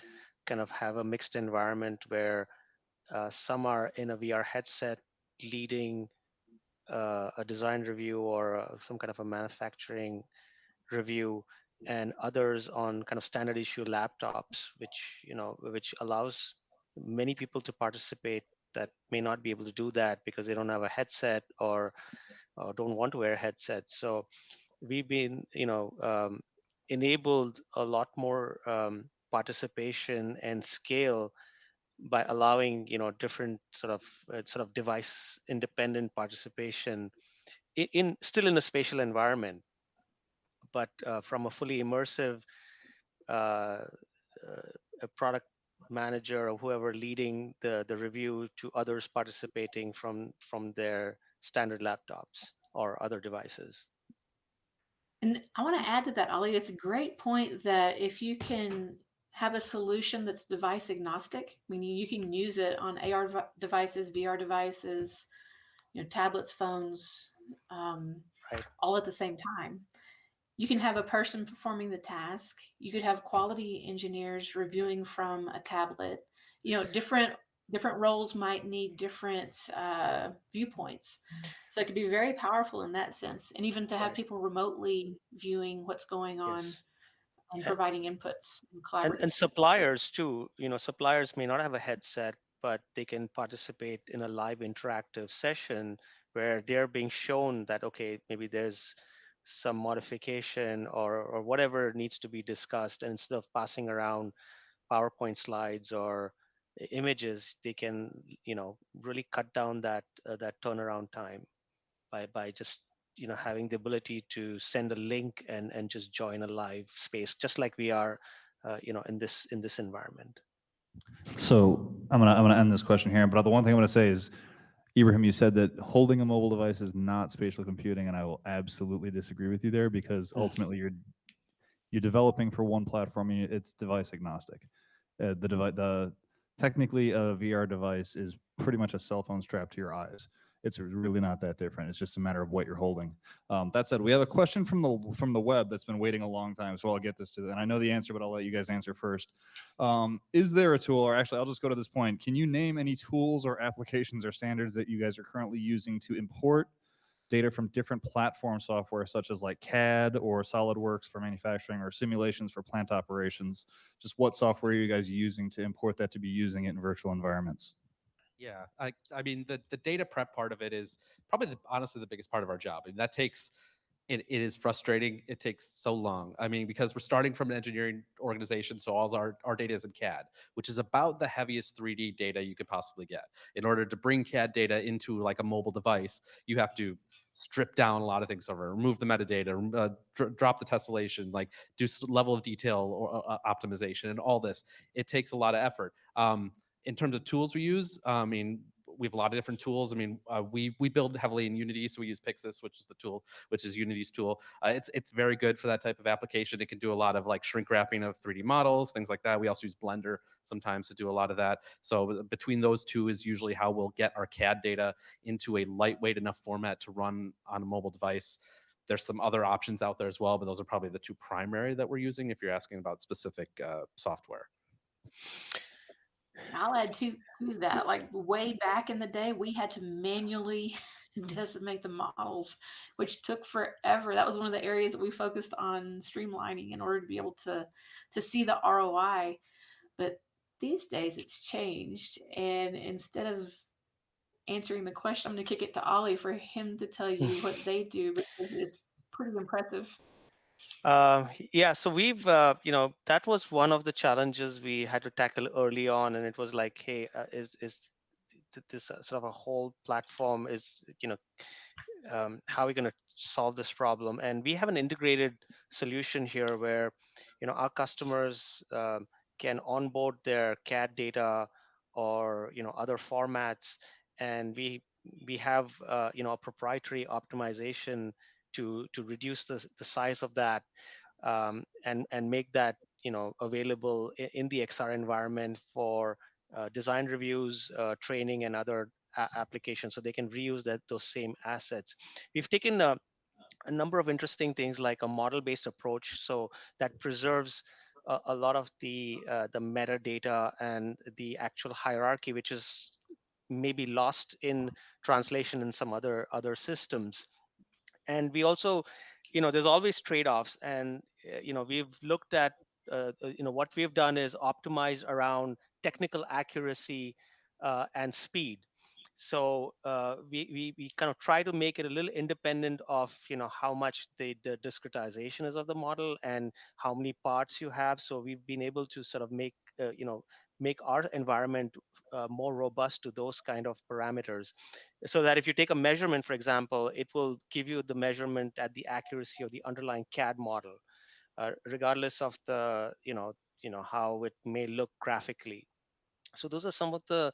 kind of have a mixed environment where some are in a VR headset leading a design review or some kind of a manufacturing review, and others on kind of standard issue laptops, which allows many people to participate that may not be able to do that because they don't have a headset or don't want to wear headsets. So we've been enabled a lot more participation and scale by allowing different sort of device independent participation in still in a spatial environment, but from a fully immersive uh, a product manager or whoever leading the review to others participating from their standard laptops or other devices. And I want to add to that, Ollie, it's a great point that if you can have a solution that's device agnostic, meaning you can use it on AR devices, VR devices, tablets, phones, Right. all at the same time. You can have a person performing the task. You could have quality engineers reviewing from a tablet. Different roles might need different viewpoints. So it could be very powerful in that sense. And even to have Right. people remotely viewing what's going on Yes. and And, providing inputs in and collaborative sense. suppliers too. Suppliers may not have a headset, but they can participate in a live interactive session where they're being shown that, okay, maybe there's some modification or whatever needs to be discussed, and instead of passing around PowerPoint slides or images, they can really cut down that turnaround time by just having the ability to send a link and just join a live space, just like we are in this environment. So I'm gonna end this question here, but the one thing I'm gonna say is, Ibrahim, you said that holding a mobile device is not spatial computing, and I will absolutely disagree with you there because ultimately you're developing for one platform. It's device agnostic. The technically a VR device is pretty much a cell phone strapped to your eyes. It's really not that different. It's just a matter of what you're holding. That said, we have a question from the web that's been waiting a long time, so I'll get this to them. And I know the answer, but I'll let you guys answer first. Is there a tool, or actually, I'll just go to this point. Can you name any tools or applications or standards that you guys are currently using to import data from different platform software such as like CAD or SolidWorks for manufacturing or simulations for plant operations? Just what software are you guys using to import that to be using it in virtual environments? Yeah, I mean the data prep part of it is probably honestly the biggest part of our job. And that takes it is frustrating. It takes so long. I mean, because we're starting from an engineering organization, so all our data is in CAD, which is about the heaviest 3D data you could possibly get. In order to bring CAD data into like a mobile device, you have to strip down a lot of things over, remove the metadata, drop the tessellation, like do level of detail or optimization, and all this. It takes a lot of effort. In terms of tools we use, I mean, we have a lot of different tools. I mean, we build heavily in Unity, so we use Pixis, which is the tool, which is Unity's tool. It's very good for that type of application. It can do a lot of like shrink wrapping of 3D models, things like that. We also use Blender sometimes to do a lot of that. So between those two is usually how we'll get our CAD data into a lightweight enough format to run on a mobile device. There's some other options out there as well, but those are probably the two primary that we're using if you're asking about specific software. I'll add to that. Like way back in the day, we had to manually decimate the models, which took forever. That was one of the areas that we focused on streamlining in order to be able to see the ROI. But these days it's changed. And instead of answering the question, I'm going to kick it to Ollie for him to tell you what they do, because it's pretty impressive. Yeah, so we've, that was one of the challenges we had to tackle early on, and it was like, hey, is this sort of a whole platform is, how are we going to solve this problem? And we have an integrated solution here where, our customers can onboard their CAD data or other formats, and we have a proprietary optimization to reduce the size of that, and make that available in the XR environment for design reviews, training, and other applications, so they can reuse those same assets. We've taken a number of interesting things like a model-based approach, so that preserves a lot of the metadata and the actual hierarchy, which is maybe lost in translation in some other systems. And we also, there's always trade-offs, and we've looked at what we've done is optimize around technical accuracy and speed. So we kind of try to make it a little independent of how much the discretization is of the model and how many parts you have. So we've been able to sort of make our environment more robust to those kind of parameters, so that if you take a measurement, for example, it will give you the measurement at the accuracy of the underlying CAD model, regardless of the how it may look graphically. So those are some of the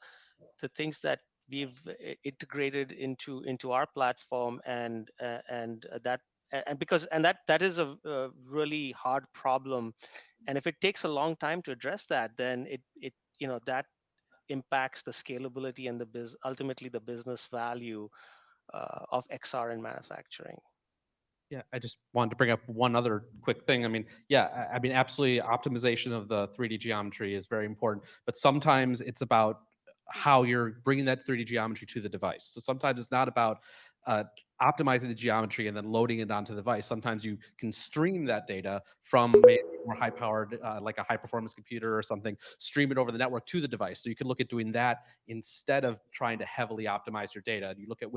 things that we've integrated into our platform, and that and because and that is a really hard problem, and if it takes a long time to address that, then it that impacts the scalability and ultimately the business value of XR in manufacturing. Yeah, I just wanted to bring up one other quick thing. I mean, yeah, I mean, absolutely, optimization of the 3D geometry is very important, but sometimes it's about how you're bringing that 3D geometry to the device. So sometimes it's not about optimizing the geometry and then loading it onto the device. Sometimes you can stream that data from maybe more high-powered, like a high-performance computer or something, stream it over the network to the device. So you can look at doing that instead of trying to heavily optimize your data. You look at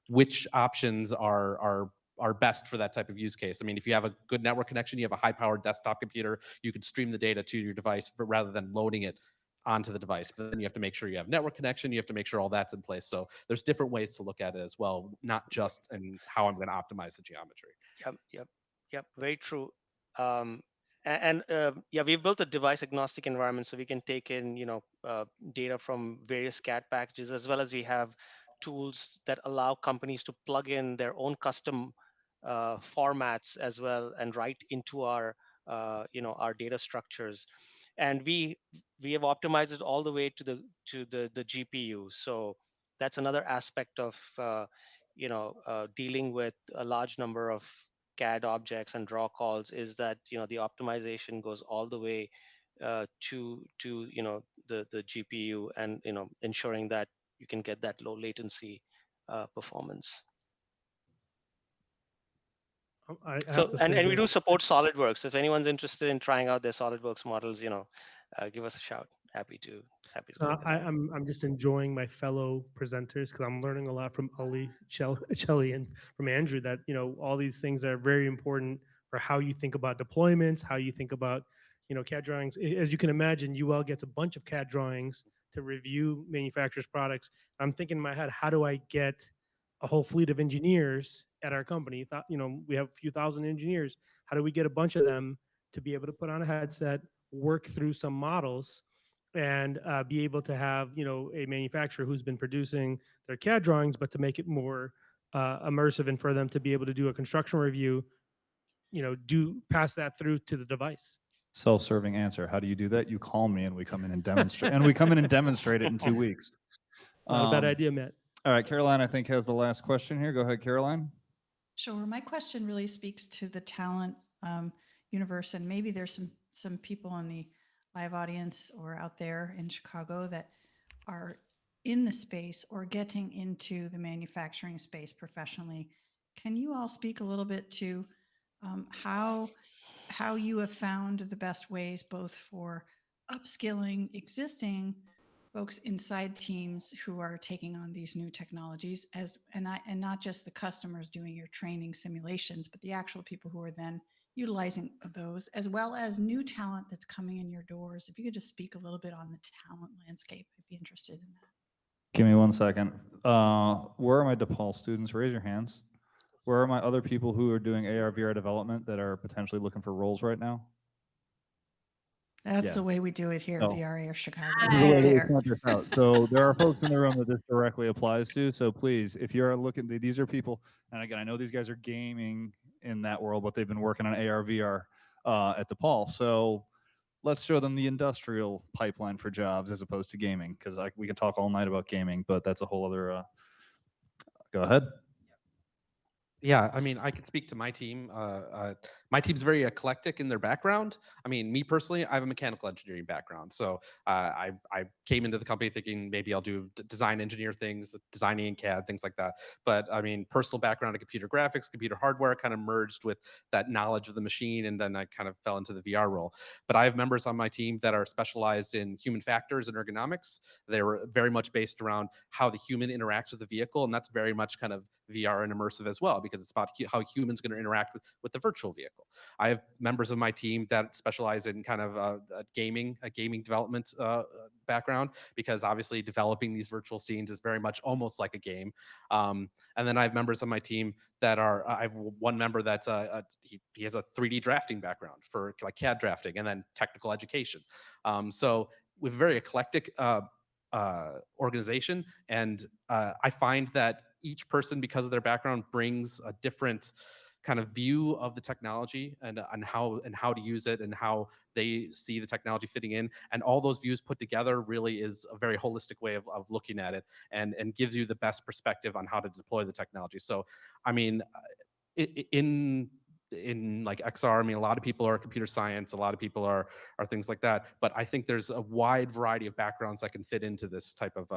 which options are best for that type of use case. I mean, if you have a good network connection, you have a high-powered desktop computer, you can stream the data to your device rather than loading it onto the device. But then you have to make sure you have network connection. You have to make sure all that's in place. So there's different ways to look at it as well, not just in how I'm going to optimize the geometry. Yep, very true. Um, yeah, we've built a device agnostic environment, so we can take in data from various CAD packages, as well as we have tools that allow companies to plug in their own custom formats as well and write into our data structures. And we have optimized it all the way to the GPU. So that's another aspect of dealing with a large number of CAD objects and draw calls, is that the optimization goes all the way to the GPU, and ensuring that you can get that low latency performance. I have So to and, say and we that do support SolidWorks. If anyone's interested in trying out their SolidWorks models, give us a shout. Happy to go over that. I'm just enjoying my fellow presenters because I'm learning a lot from Ali, Shelly, and from Andrew. That all these things are very important for how you think about deployments, how you think about CAD drawings. As you can imagine, UL gets a bunch of CAD drawings to review manufacturers' products. I'm thinking in my head, how do I get a whole fleet of engineers at our company. We have a few thousand engineers. How do we get a bunch of them to be able to put on a headset, work through some models, and be able to have a manufacturer who's been producing their CAD drawings, but to make it more immersive and for them to be able to do a construction review, do pass that through to the device. Self-serving answer. How do you do that? You call me and we come in and demonstrate, and we come in and demonstrate it in 2 weeks. Not a bad idea, Matt. All right, Caroline, I think has the last question here. Go ahead, Caroline. Sure. My question really speaks to the talent universe, and maybe there's some people in the live audience or out there in Chicago that are in the space or getting into the manufacturing space professionally. Can you all speak a little bit to how you have found the best ways both for upskilling existing folks inside teams who are taking on these new technologies and not just the customers doing your training simulations, but the actual people who are then utilizing those, as well as new talent that's coming in your doors? If you could just speak a little bit on the talent landscape, I'd be interested in that. Give me 1 second. Where are my DePaul students? Raise your hands. Where are my other people who are doing AR, VR development that are potentially looking for roles right now? That's Yeah. the way we do it here, So- VRA or Chicago. This is the way Right we there. point this out. So there are folks in the room that this directly applies to. So please, if you're looking, these are people, and again, I know these guys are gaming in that world, but they've been working on AR, VR at DePaul. So let's show them the industrial pipeline for jobs as opposed to gaming, because we can talk all night about gaming, but that's a whole other. Go ahead. Yeah, I mean, I could speak to my team. My team's very eclectic in their background. I mean, me personally, I have a mechanical engineering background. So I came into the company thinking maybe I'll do design engineer things, designing in CAD, things like that. But I mean, personal background in computer graphics, computer hardware kind of merged with that knowledge of the machine. And then I kind of fell into the VR role. But I have members on my team that are specialized in human factors and ergonomics. They're very much based around how the human interacts with the vehicle. And that's very much kind of VR and immersive as well, because it's about how humans going to interact with the virtual vehicle. I have members of my team that specialize in kind of a gaming development background, because obviously developing these virtual scenes is very much almost like a game. And then I have members of my team that are, I have one member that's he has a 3D drafting background for like CAD drafting, and then technical education. So with very eclectic organization, and I find that each person, because of their background, brings a different kind of view of the technology and how to use it and how they see the technology fitting in, and all those views put together really is a very holistic way of looking at it, and gives you the best perspective on how to deploy the technology. So I mean, in like XR, I mean, a lot of people are computer science, a lot of people are things like that. But I think there's a wide variety of backgrounds that can fit into this type of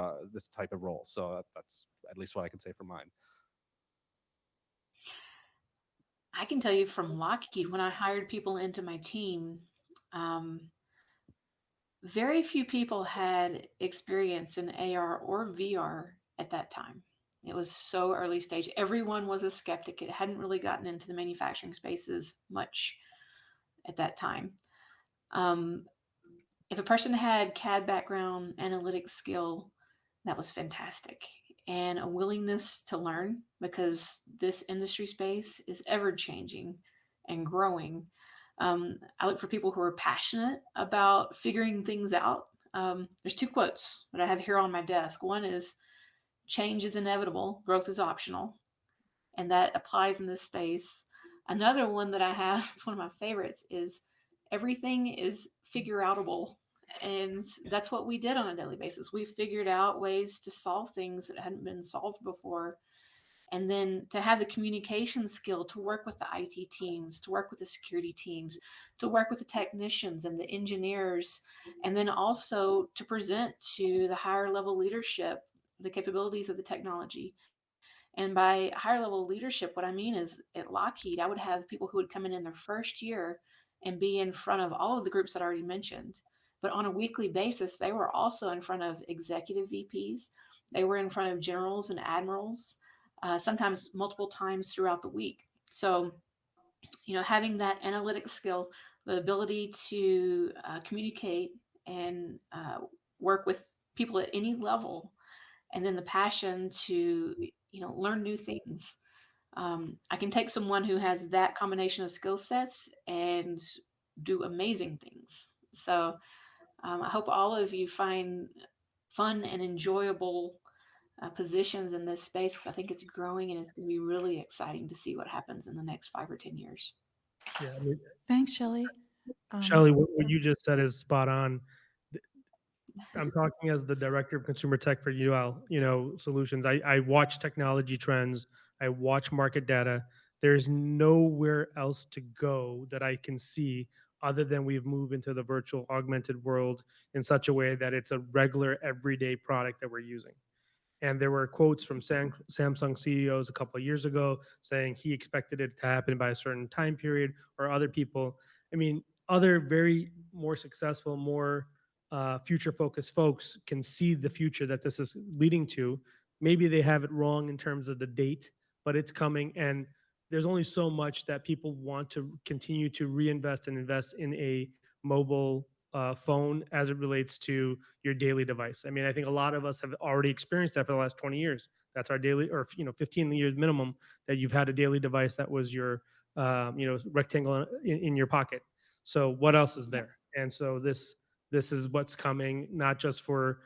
role. So that's at least what I can say for mine. I can tell you from Lockheed, when I hired people into my team, very few people had experience in AR or VR at that time. It was so early stage. Everyone was a skeptic. It hadn't really gotten into the manufacturing spaces much at that time. If a person had CAD background, analytics skill, that was fantastic. And a willingness to learn, because this industry space is ever changing and growing. I look for people who are passionate about figuring things out. There's 2 quotes that I have here on my desk. One is, change is inevitable, growth is optional. And that applies in this space. Another one that I have, it's one of my favorites, is everything is figure outable. And that's what we did on a daily basis. We figured out ways to solve things that hadn't been solved before. And then to have the communication skill to work with the IT teams, to work with the security teams, to work with the technicians and the engineers, and then also to present to the higher level leadership the capabilities of the technology. And by higher level leadership, what I mean is at Lockheed, I would have people who would come in their first year and be in front of all of the groups that I already mentioned. But on a weekly basis, they were also in front of executive VPs. They were in front of generals and admirals, sometimes multiple times throughout the week. So, having that analytic skill, the ability to communicate and work with people at any level and then the passion to, learn new things. I can take someone who has that combination of skill sets and do amazing things. So I hope all of you find fun and enjoyable positions in this space, because I think it's growing and it's going to be really exciting to see what happens in the next 5 or 10 years. Yeah, I mean, Thanks, Shelley. Shelley, what you just said is spot on. I'm talking as the director of consumer tech for UL, solutions. I watch technology trends. I watch market data. There's nowhere else to go that I can see other than we've moved into the virtual augmented world in such a way that it's a regular everyday product that we're using. And there were quotes from Samsung CEOs a couple of years ago saying he expected it to happen by a certain time period, or other people. I mean, other very more successful, more future focused folks can see the future that this is leading to. Maybe they have it wrong in terms of the date, but it's coming. And there's only so much that people want to continue to reinvest and invest in a mobile phone as it relates to your daily device. I mean, I think a lot of us have already experienced that for the last 20 years. That's our daily, or 15 years minimum, that you've had a daily device that was your, rectangle in your pocket. So what else is there? Yes. And so this is what's coming, not just for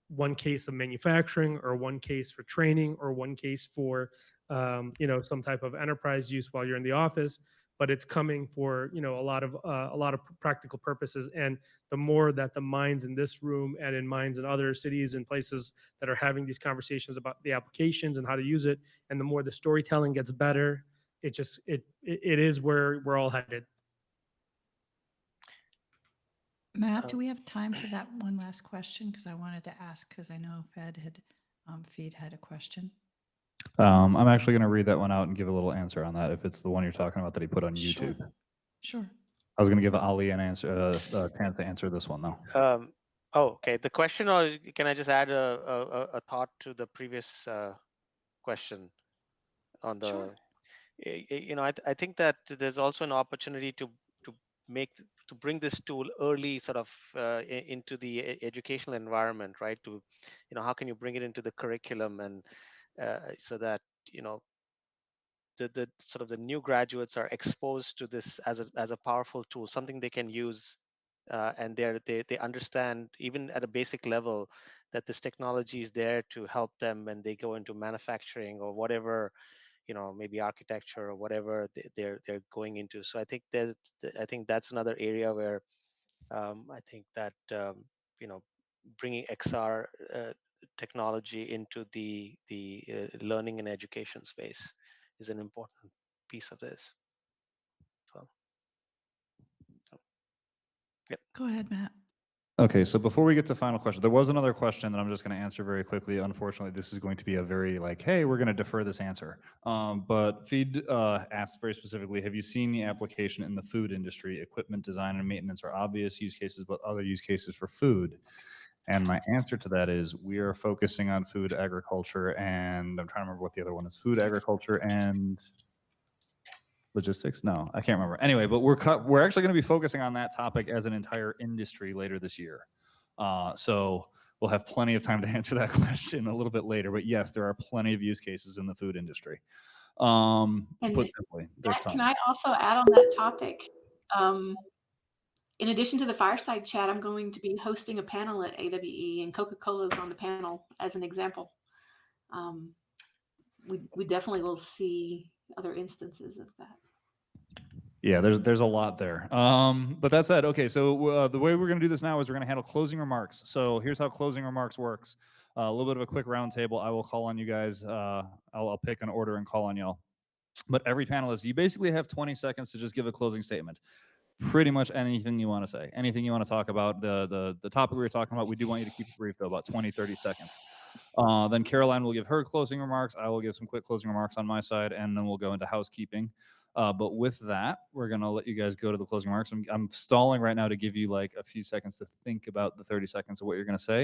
one case of manufacturing, or one case for training, or one case for some type of enterprise use while you're in the office, but it's coming for a lot of practical purposes. And the more that the minds in this room and in minds in other cities and places that are having these conversations about the applications and how to use it, and the more the storytelling gets better, it is where we're all headed. Matt, do we have time for that one last question? Because I wanted to ask, because I know Feed had a question. I'm actually going to read that one out and give a little answer on that, if it's the one you're talking about that he put on YouTube. Sure. I was going to give Ali an answer, a chance to answer this one, though. Okay. The question, or can I just add a thought to the previous question on the? Sure. I think that there's also an opportunity to make to bring this tool early, sort of into the educational environment, right? To, how can you bring it into the curriculum, and so that the sort of the new graduates are exposed to this as a powerful tool, something they can use, and they understand, even at a basic level, that this technology is there to help them when they go into manufacturing or whatever, maybe architecture or whatever they're going into. So I think that's another area where I think that bringing XR technology into the learning and education space is an important piece of this. So yep. Go ahead, Matt. Okay, so before we get to final question, there was another question that I'm just going to answer very quickly. Unfortunately, this is going to be a very hey, we're going to defer this answer. But Feed asked very specifically, have you seen the application in the food industry? Equipment design and maintenance are obvious use cases, but other use cases for food? And my answer to that is, we are focusing on food agriculture, and I'm trying to remember what the other one is. Food agriculture and logistics? No, I can't remember. Anyway, but we're actually going to be focusing on that topic as an entire industry later this year. So we'll have plenty of time to answer that question a little bit later. But yes, there are plenty of use cases in the food industry. And put simply, there's Matt, tons. can I also add on that topic? In addition to the fireside chat, I'm going to be hosting a panel at AWE, and Coca-Cola is on the panel as an example. We definitely will see other instances of that. Yeah, there's a lot there. But that said, okay, so the way we're going to do this now is we're going to handle closing remarks. So here's how closing remarks works. A little bit of a quick roundtable. I will call on you guys. I'll pick an order and call on y'all. But every panelist, you basically have 20 seconds to just give a closing statement. Pretty much anything you want to say, anything you want to talk about. The topic we were talking about, we do want you to keep it brief, though, about 20, 30 seconds. Then Caroline will give her closing remarks. I will give some quick closing remarks on my side, and then we'll go into housekeeping. But with that, we're going to let you guys go to the closing remarks. I'm stalling right now to give you a few seconds to think about the 30 seconds of what you're going to say.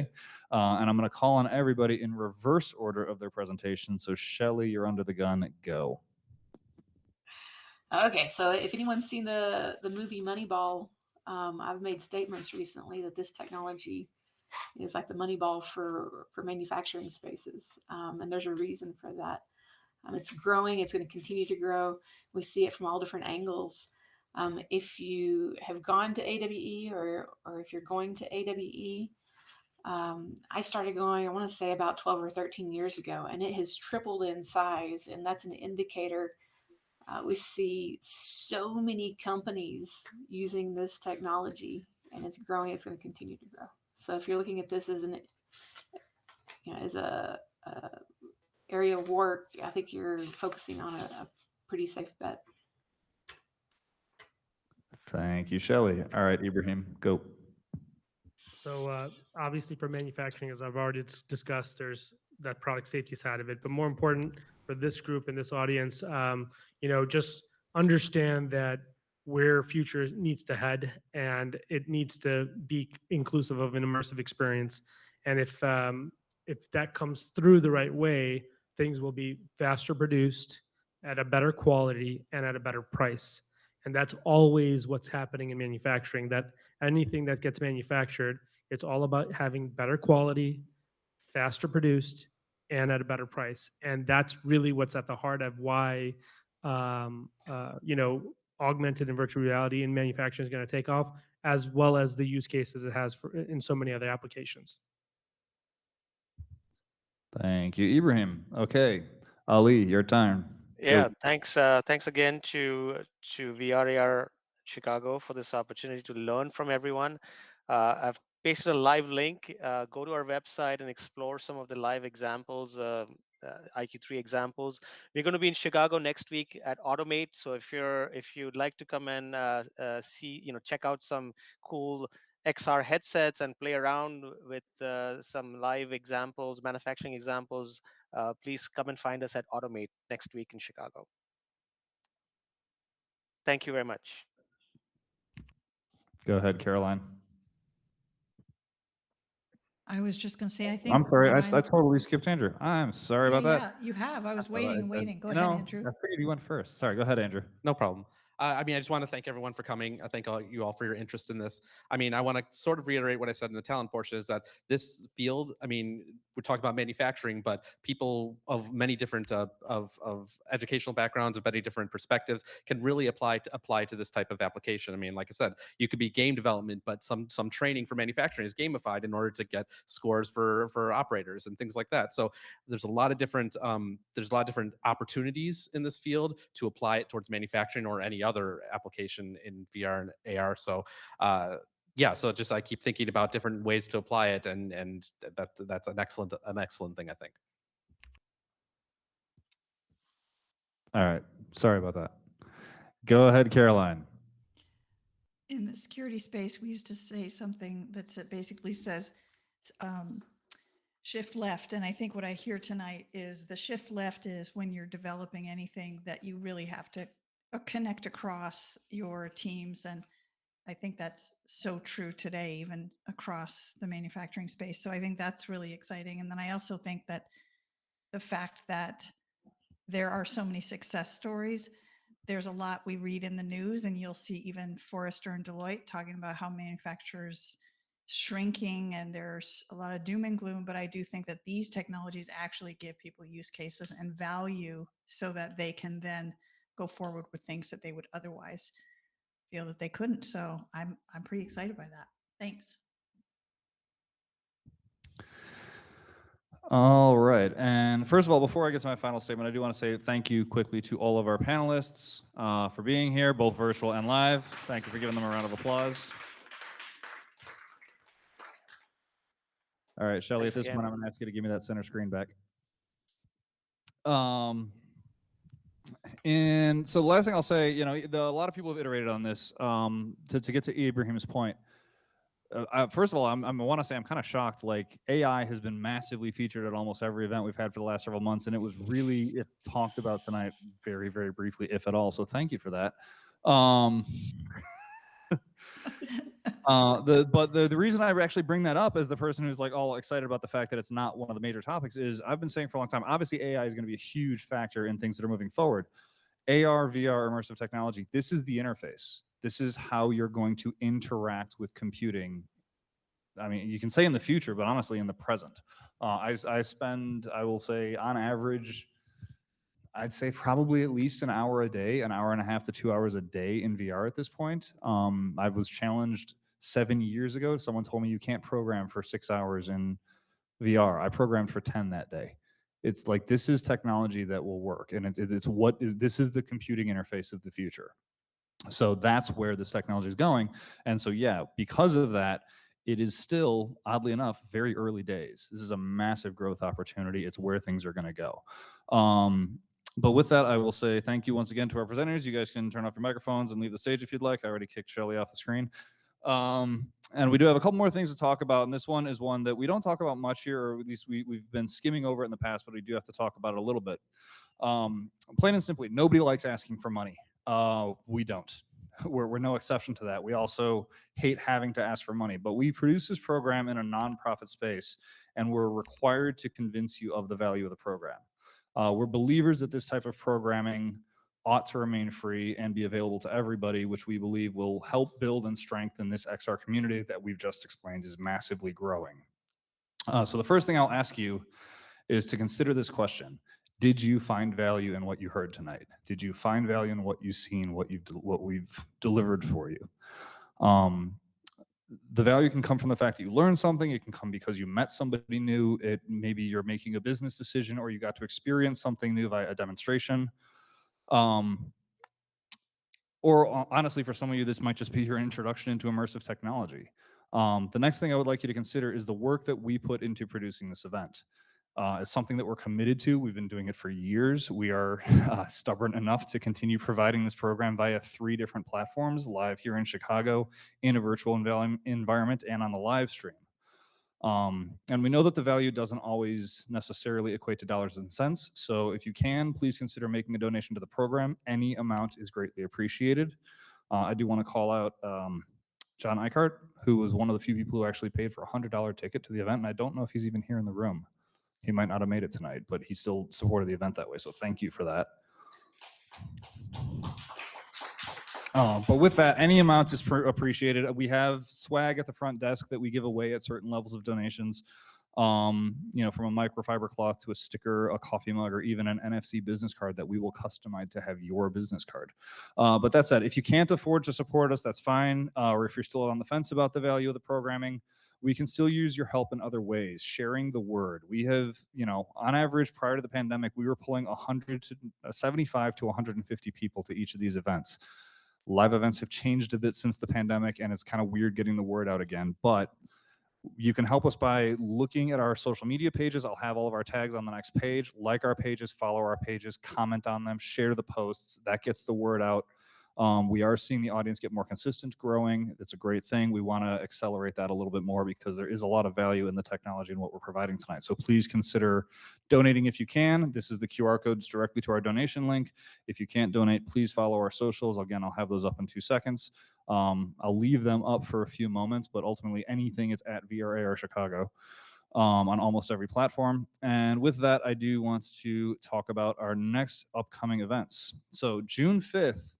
And I'm going to call on everybody in reverse order of their presentation. So Shelley, you're under the gun. Go. Okay, so if anyone's seen the movie Moneyball, I've made statements recently that this technology is like the money ball for manufacturing spaces, and there's a reason for that. It's growing. It's going to continue to grow. We see it from all different angles. If you have gone to AWE or if you're going to AWE, I started going, I want to say about 12 or 13 years ago, and it has tripled in size. And that's an indicator. We see so many companies using this technology, and it's growing. It's going to continue to grow. So if you're looking at this as as a area of work, I think you're focusing on a pretty safe bet. Thank you, Shelley. All right, Ibrahim, go. So obviously for manufacturing, as I've already discussed, there's that product safety side of it. But more important for this group and this audience, just understand that where future needs to head, and it needs to be inclusive of an immersive experience. And if that comes through the right way, things will be faster produced, at a better quality, and at a better price. And that's always what's happening in manufacturing, that anything that gets manufactured, it's all about having better quality, faster produced, and at a better price. And that's really what's at the heart of why, augmented and virtual reality in manufacturing is going to take off, as well as the use cases it has in so many other applications. Thank you, Ibrahim. Okay, Ali, your time. Yeah, Go. thanks again to VRAR Chicago for this opportunity to learn from everyone. I've pasted a live link. Go to our website and explore some of the live examples, IQ3 examples. We're going to be in Chicago next week at Automate. So if you'd like to come and see, check out some cool XR headsets and play around with some live examples, manufacturing examples, please come and find us at Automate next week in Chicago. Thank you very much. Go ahead, Caroline. I was just going to say, I think I'm sorry, what I totally skipped Andrew. I'm sorry yeah, about that. yeah, you have. I was I- waiting and waiting. Go you ahead, know, Andrew. I figured you went first. Sorry, go ahead, Andrew. No problem. I just want to thank everyone for coming. I thank you all for your interest in this. I want to sort of reiterate what I said in the talent portion, is that this field, we're talking about manufacturing, but people of many different of educational backgrounds, of many different perspectives, can really apply to this type of application. Like I said, you could be game development, but some training for manufacturing is gamified in order to get scores for operators and things like that. So there's a lot of different opportunities in this field to apply it towards manufacturing or any other application in VR and AR. So so just I keep thinking about different ways to apply it, and that's an excellent thing, I think. All right, sorry about that. Go ahead, Caroline. In the security space, we used to say something that basically says shift left. And I think what I hear tonight is the shift left is when you're developing anything that you really have to connect across your teams. And I think that's so true today, even across the manufacturing space. So I think that's really exciting. And then I also think that the fact that there are so many success stories, there's a lot we read in the news, and you'll see even Forrester and Deloitte talking about how manufacturers shrinking, and there's a lot of doom and gloom. But I do think that these technologies actually give people use cases and value so that they can then go forward with things that they would otherwise feel that they couldn't. So I'm pretty excited by that. Thanks. All right. And first of all, before I get to my final statement, I do want to say thank you quickly to all of our panelists for being here, both virtual and live. Thank you for giving them a round of applause. All right, Shelley, Thanks at this again. point, I'm going to ask you to give me that center screen back. And so the last thing I'll say, a lot of people have iterated on this to get to Ibrahim's point. First of all, I want to say I'm kind of shocked. Like, AI has been massively featured at almost every event we've had for the last several months, and it was really talked about tonight very, very briefly, if at all. So thank you for that. The reason I actually bring that up as the person who's like all excited about the fact that it's not one of the major topics is I've been saying for a long time, obviously AI is going to be a huge factor in things that are moving forward. AR, VR, immersive technology, this is the interface. This is how you're going to interact with computing I mean, you can say in the future, but honestly in the present. I spend, I will say, on average, I'd say probably at least an hour a day, an hour and a half to 2 hours a day in VR at this point. I was challenged 7 years ago. Someone told me you can't program for 6 hours in VR. I programmed for 10 that day. It's like, this is technology that will work, and it's what is, this is the computing interface of the future. So that's where this technology is going. And so, yeah, because of that, it is still, oddly enough, very early days. This is a massive growth opportunity. It's where things are going to go. But with that, I will say thank you once again to our presenters. You guys can turn off your microphones and leave the stage if you'd like. I already kicked Shelly off the screen. And we do have a couple more things to talk about. And this one is one that we don't talk about much here, or at least we've been skimming over it in the past, but we do have to talk about it a little bit. Plain and simply, nobody likes asking for money. We don't. We're no exception to that. We also hate having to ask for money, but we produce this program in a nonprofit space, and we're required to convince you of the value of the program. We're believers that this type of programming ought to remain free and be available to everybody, which we believe will help build and strengthen this XR community that we've just explained is massively growing. So the first thing I'll ask you is to consider this question. Did you find value in what you heard tonight? Did you find value in what you've seen, what we've delivered for you? The value can come from the fact that you learned something. It can come because you met somebody new. Maybe you're making a business decision, or you got to experience something new via a demonstration. Or honestly, for some of you, this might just be your introduction into immersive technology. The next thing I would like you to consider is the work that we put into producing this event. It's something that we're committed to. We've been doing it for years. We are stubborn enough to continue providing this program via 3 different platforms, live here in Chicago, in a virtual environment, and on the live stream. And we know that the value doesn't always necessarily equate to dollars and cents. So if you can, please consider making a donation to the program. Any amount is greatly appreciated. I do want to call out John Eichart, who was one of the few people who actually paid for a $100 ticket to the event. And I don't know if he's even here in the room. He might not have made it tonight, but he still supported the event that way. So thank you for that. But with that, any amount is appreciated. We have swag at the front desk that we give away at certain levels of donations. From a microfiber cloth to a sticker, a coffee mug, or even an NFC business card that we will customize to have your business card. But that said, if you can't afford to support us, that's fine. Or if you're still on the fence about the value of the programming, we can still use your help in other ways. Sharing the word. We have, on average, prior to the pandemic, we were pulling 75 to 150 people to each of these events. Live events have changed a bit since the pandemic, and it's kind of weird getting the word out again. But you can help us by looking at our social media pages. I'll have all of our tags on the next page. Like our pages, follow our pages, comment on them, share the posts. That gets the word out. We are seeing the audience get more consistent, growing. It's a great thing. We want to accelerate that a little bit more because there is a lot of value in the technology and what we're providing tonight. So please consider donating if you can. This is the QR codes directly to our donation link. If you can't donate, please follow our socials. Again, I'll have those up in 2 seconds. I'll leave them up for a few moments, but ultimately anything it's at VRAR Chicago on almost every platform. And with that, I do want to talk about our next upcoming events. So June 5th,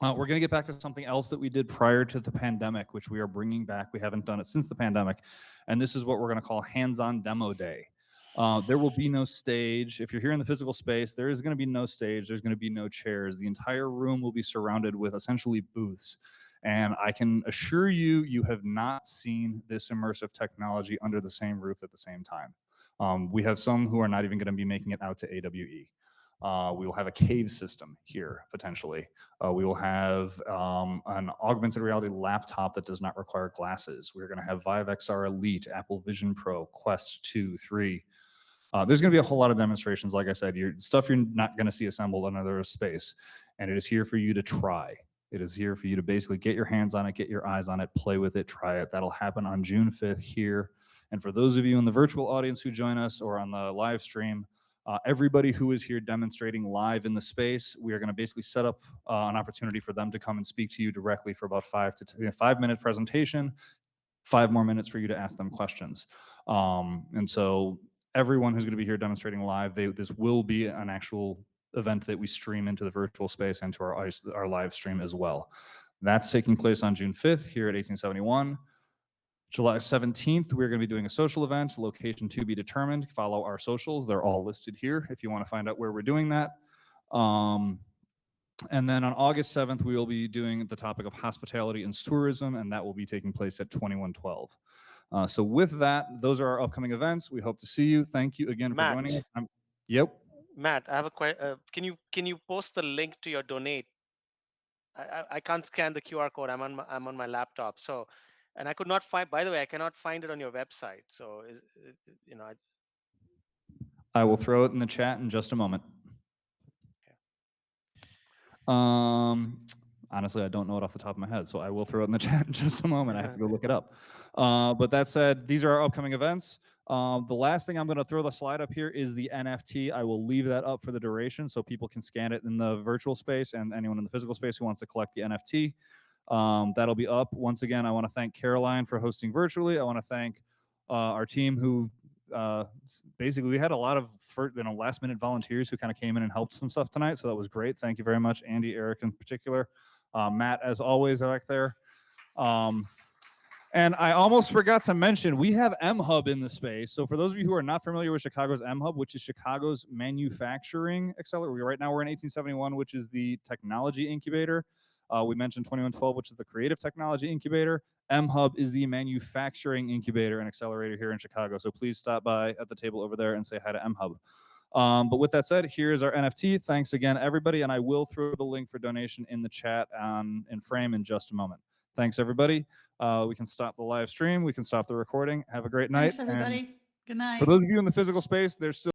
we're going to get back to something else that we did prior to the pandemic, which we are bringing back. We haven't done it since the pandemic. And this is what we're going to call hands-on demo day. There will be no stage. If you're here in the physical space, there is going to be no stage. There's going to be no chairs. The entire room will be surrounded with essentially booths. And I can assure you, you have not seen this immersive technology under the same roof at the same time. We have some who are not even going to be making it out to AWE. We will have a cave system here, potentially. We will have an augmented reality laptop that does not require glasses. We're going to have Vive XR Elite, Apple Vision Pro, Quest 2, 3. There's going to be a whole lot of demonstrations. Like I said, stuff you're not going to see assembled in another space. And it is here for you to try. It is here for you to basically get your hands on it, get your eyes on it, play with it, try it. That'll happen on June 5th here. And for those of you in the virtual audience who join us or on the live stream, everybody who is here demonstrating live in the space, we are going to basically set up an opportunity for them to come and speak to you directly for about 5-minute presentation, 5 more minutes for you to ask them questions. And so everyone who's going to be here demonstrating live, this will be an actual event that we stream into the virtual space and to our live stream as well. That's taking place on June 5th here at 1871. July 17th, we're going to be doing a social event, location to be determined. Follow our socials. They're all listed here if you want to find out where we're doing that. And then on August 7th, we will be doing the topic of hospitality and tourism, and that will be taking place at 2112. So with that, those are our upcoming events. We hope to see you. Thank you again for Matt. joining us. Yep. Matt, I have a question. Can you post the link to your donate? I can't scan the QR code. I'm on my laptop. So, and I could not find. By the way, I cannot find it on your website. So, I will throw it in the chat in just a moment. Honestly, I don't know it off the top of my head, so I will throw it in the chat in just a moment. I have to go look it up. But that said, these are our upcoming events. The last thing I'm going to throw the slide up here is the NFT. I will leave that up for the duration so people can scan it in the virtual space, and anyone in the physical space who wants to collect the NFT. That'll be up. Once again, I want to thank Caroline for hosting virtually. I want to thank our team who basically we had a lot of last minute volunteers who kind of came in and helped some stuff tonight. So that was great. Thank you very much, Andy, Eric in particular. Matt, as always, back there. And I almost forgot to mention, we have M-Hub in the space. So for those of you who are not familiar with Chicago's M-Hub, which is Chicago's manufacturing accelerator. Right now we're in 1871, which is the technology incubator. We mentioned 2112, which is the creative technology incubator. M-Hub is the manufacturing incubator and accelerator here in Chicago. So please stop by at the table over there and say hi to M-Hub. But with that said, here's our NFT. Thanks again, everybody. And I will throw the link for donation in the chat in frame in just a moment. Thanks, everybody. We can stop the live stream. We can stop the recording. Have a great night. Thanks, everybody. Good night. For those of you in the physical space, there's still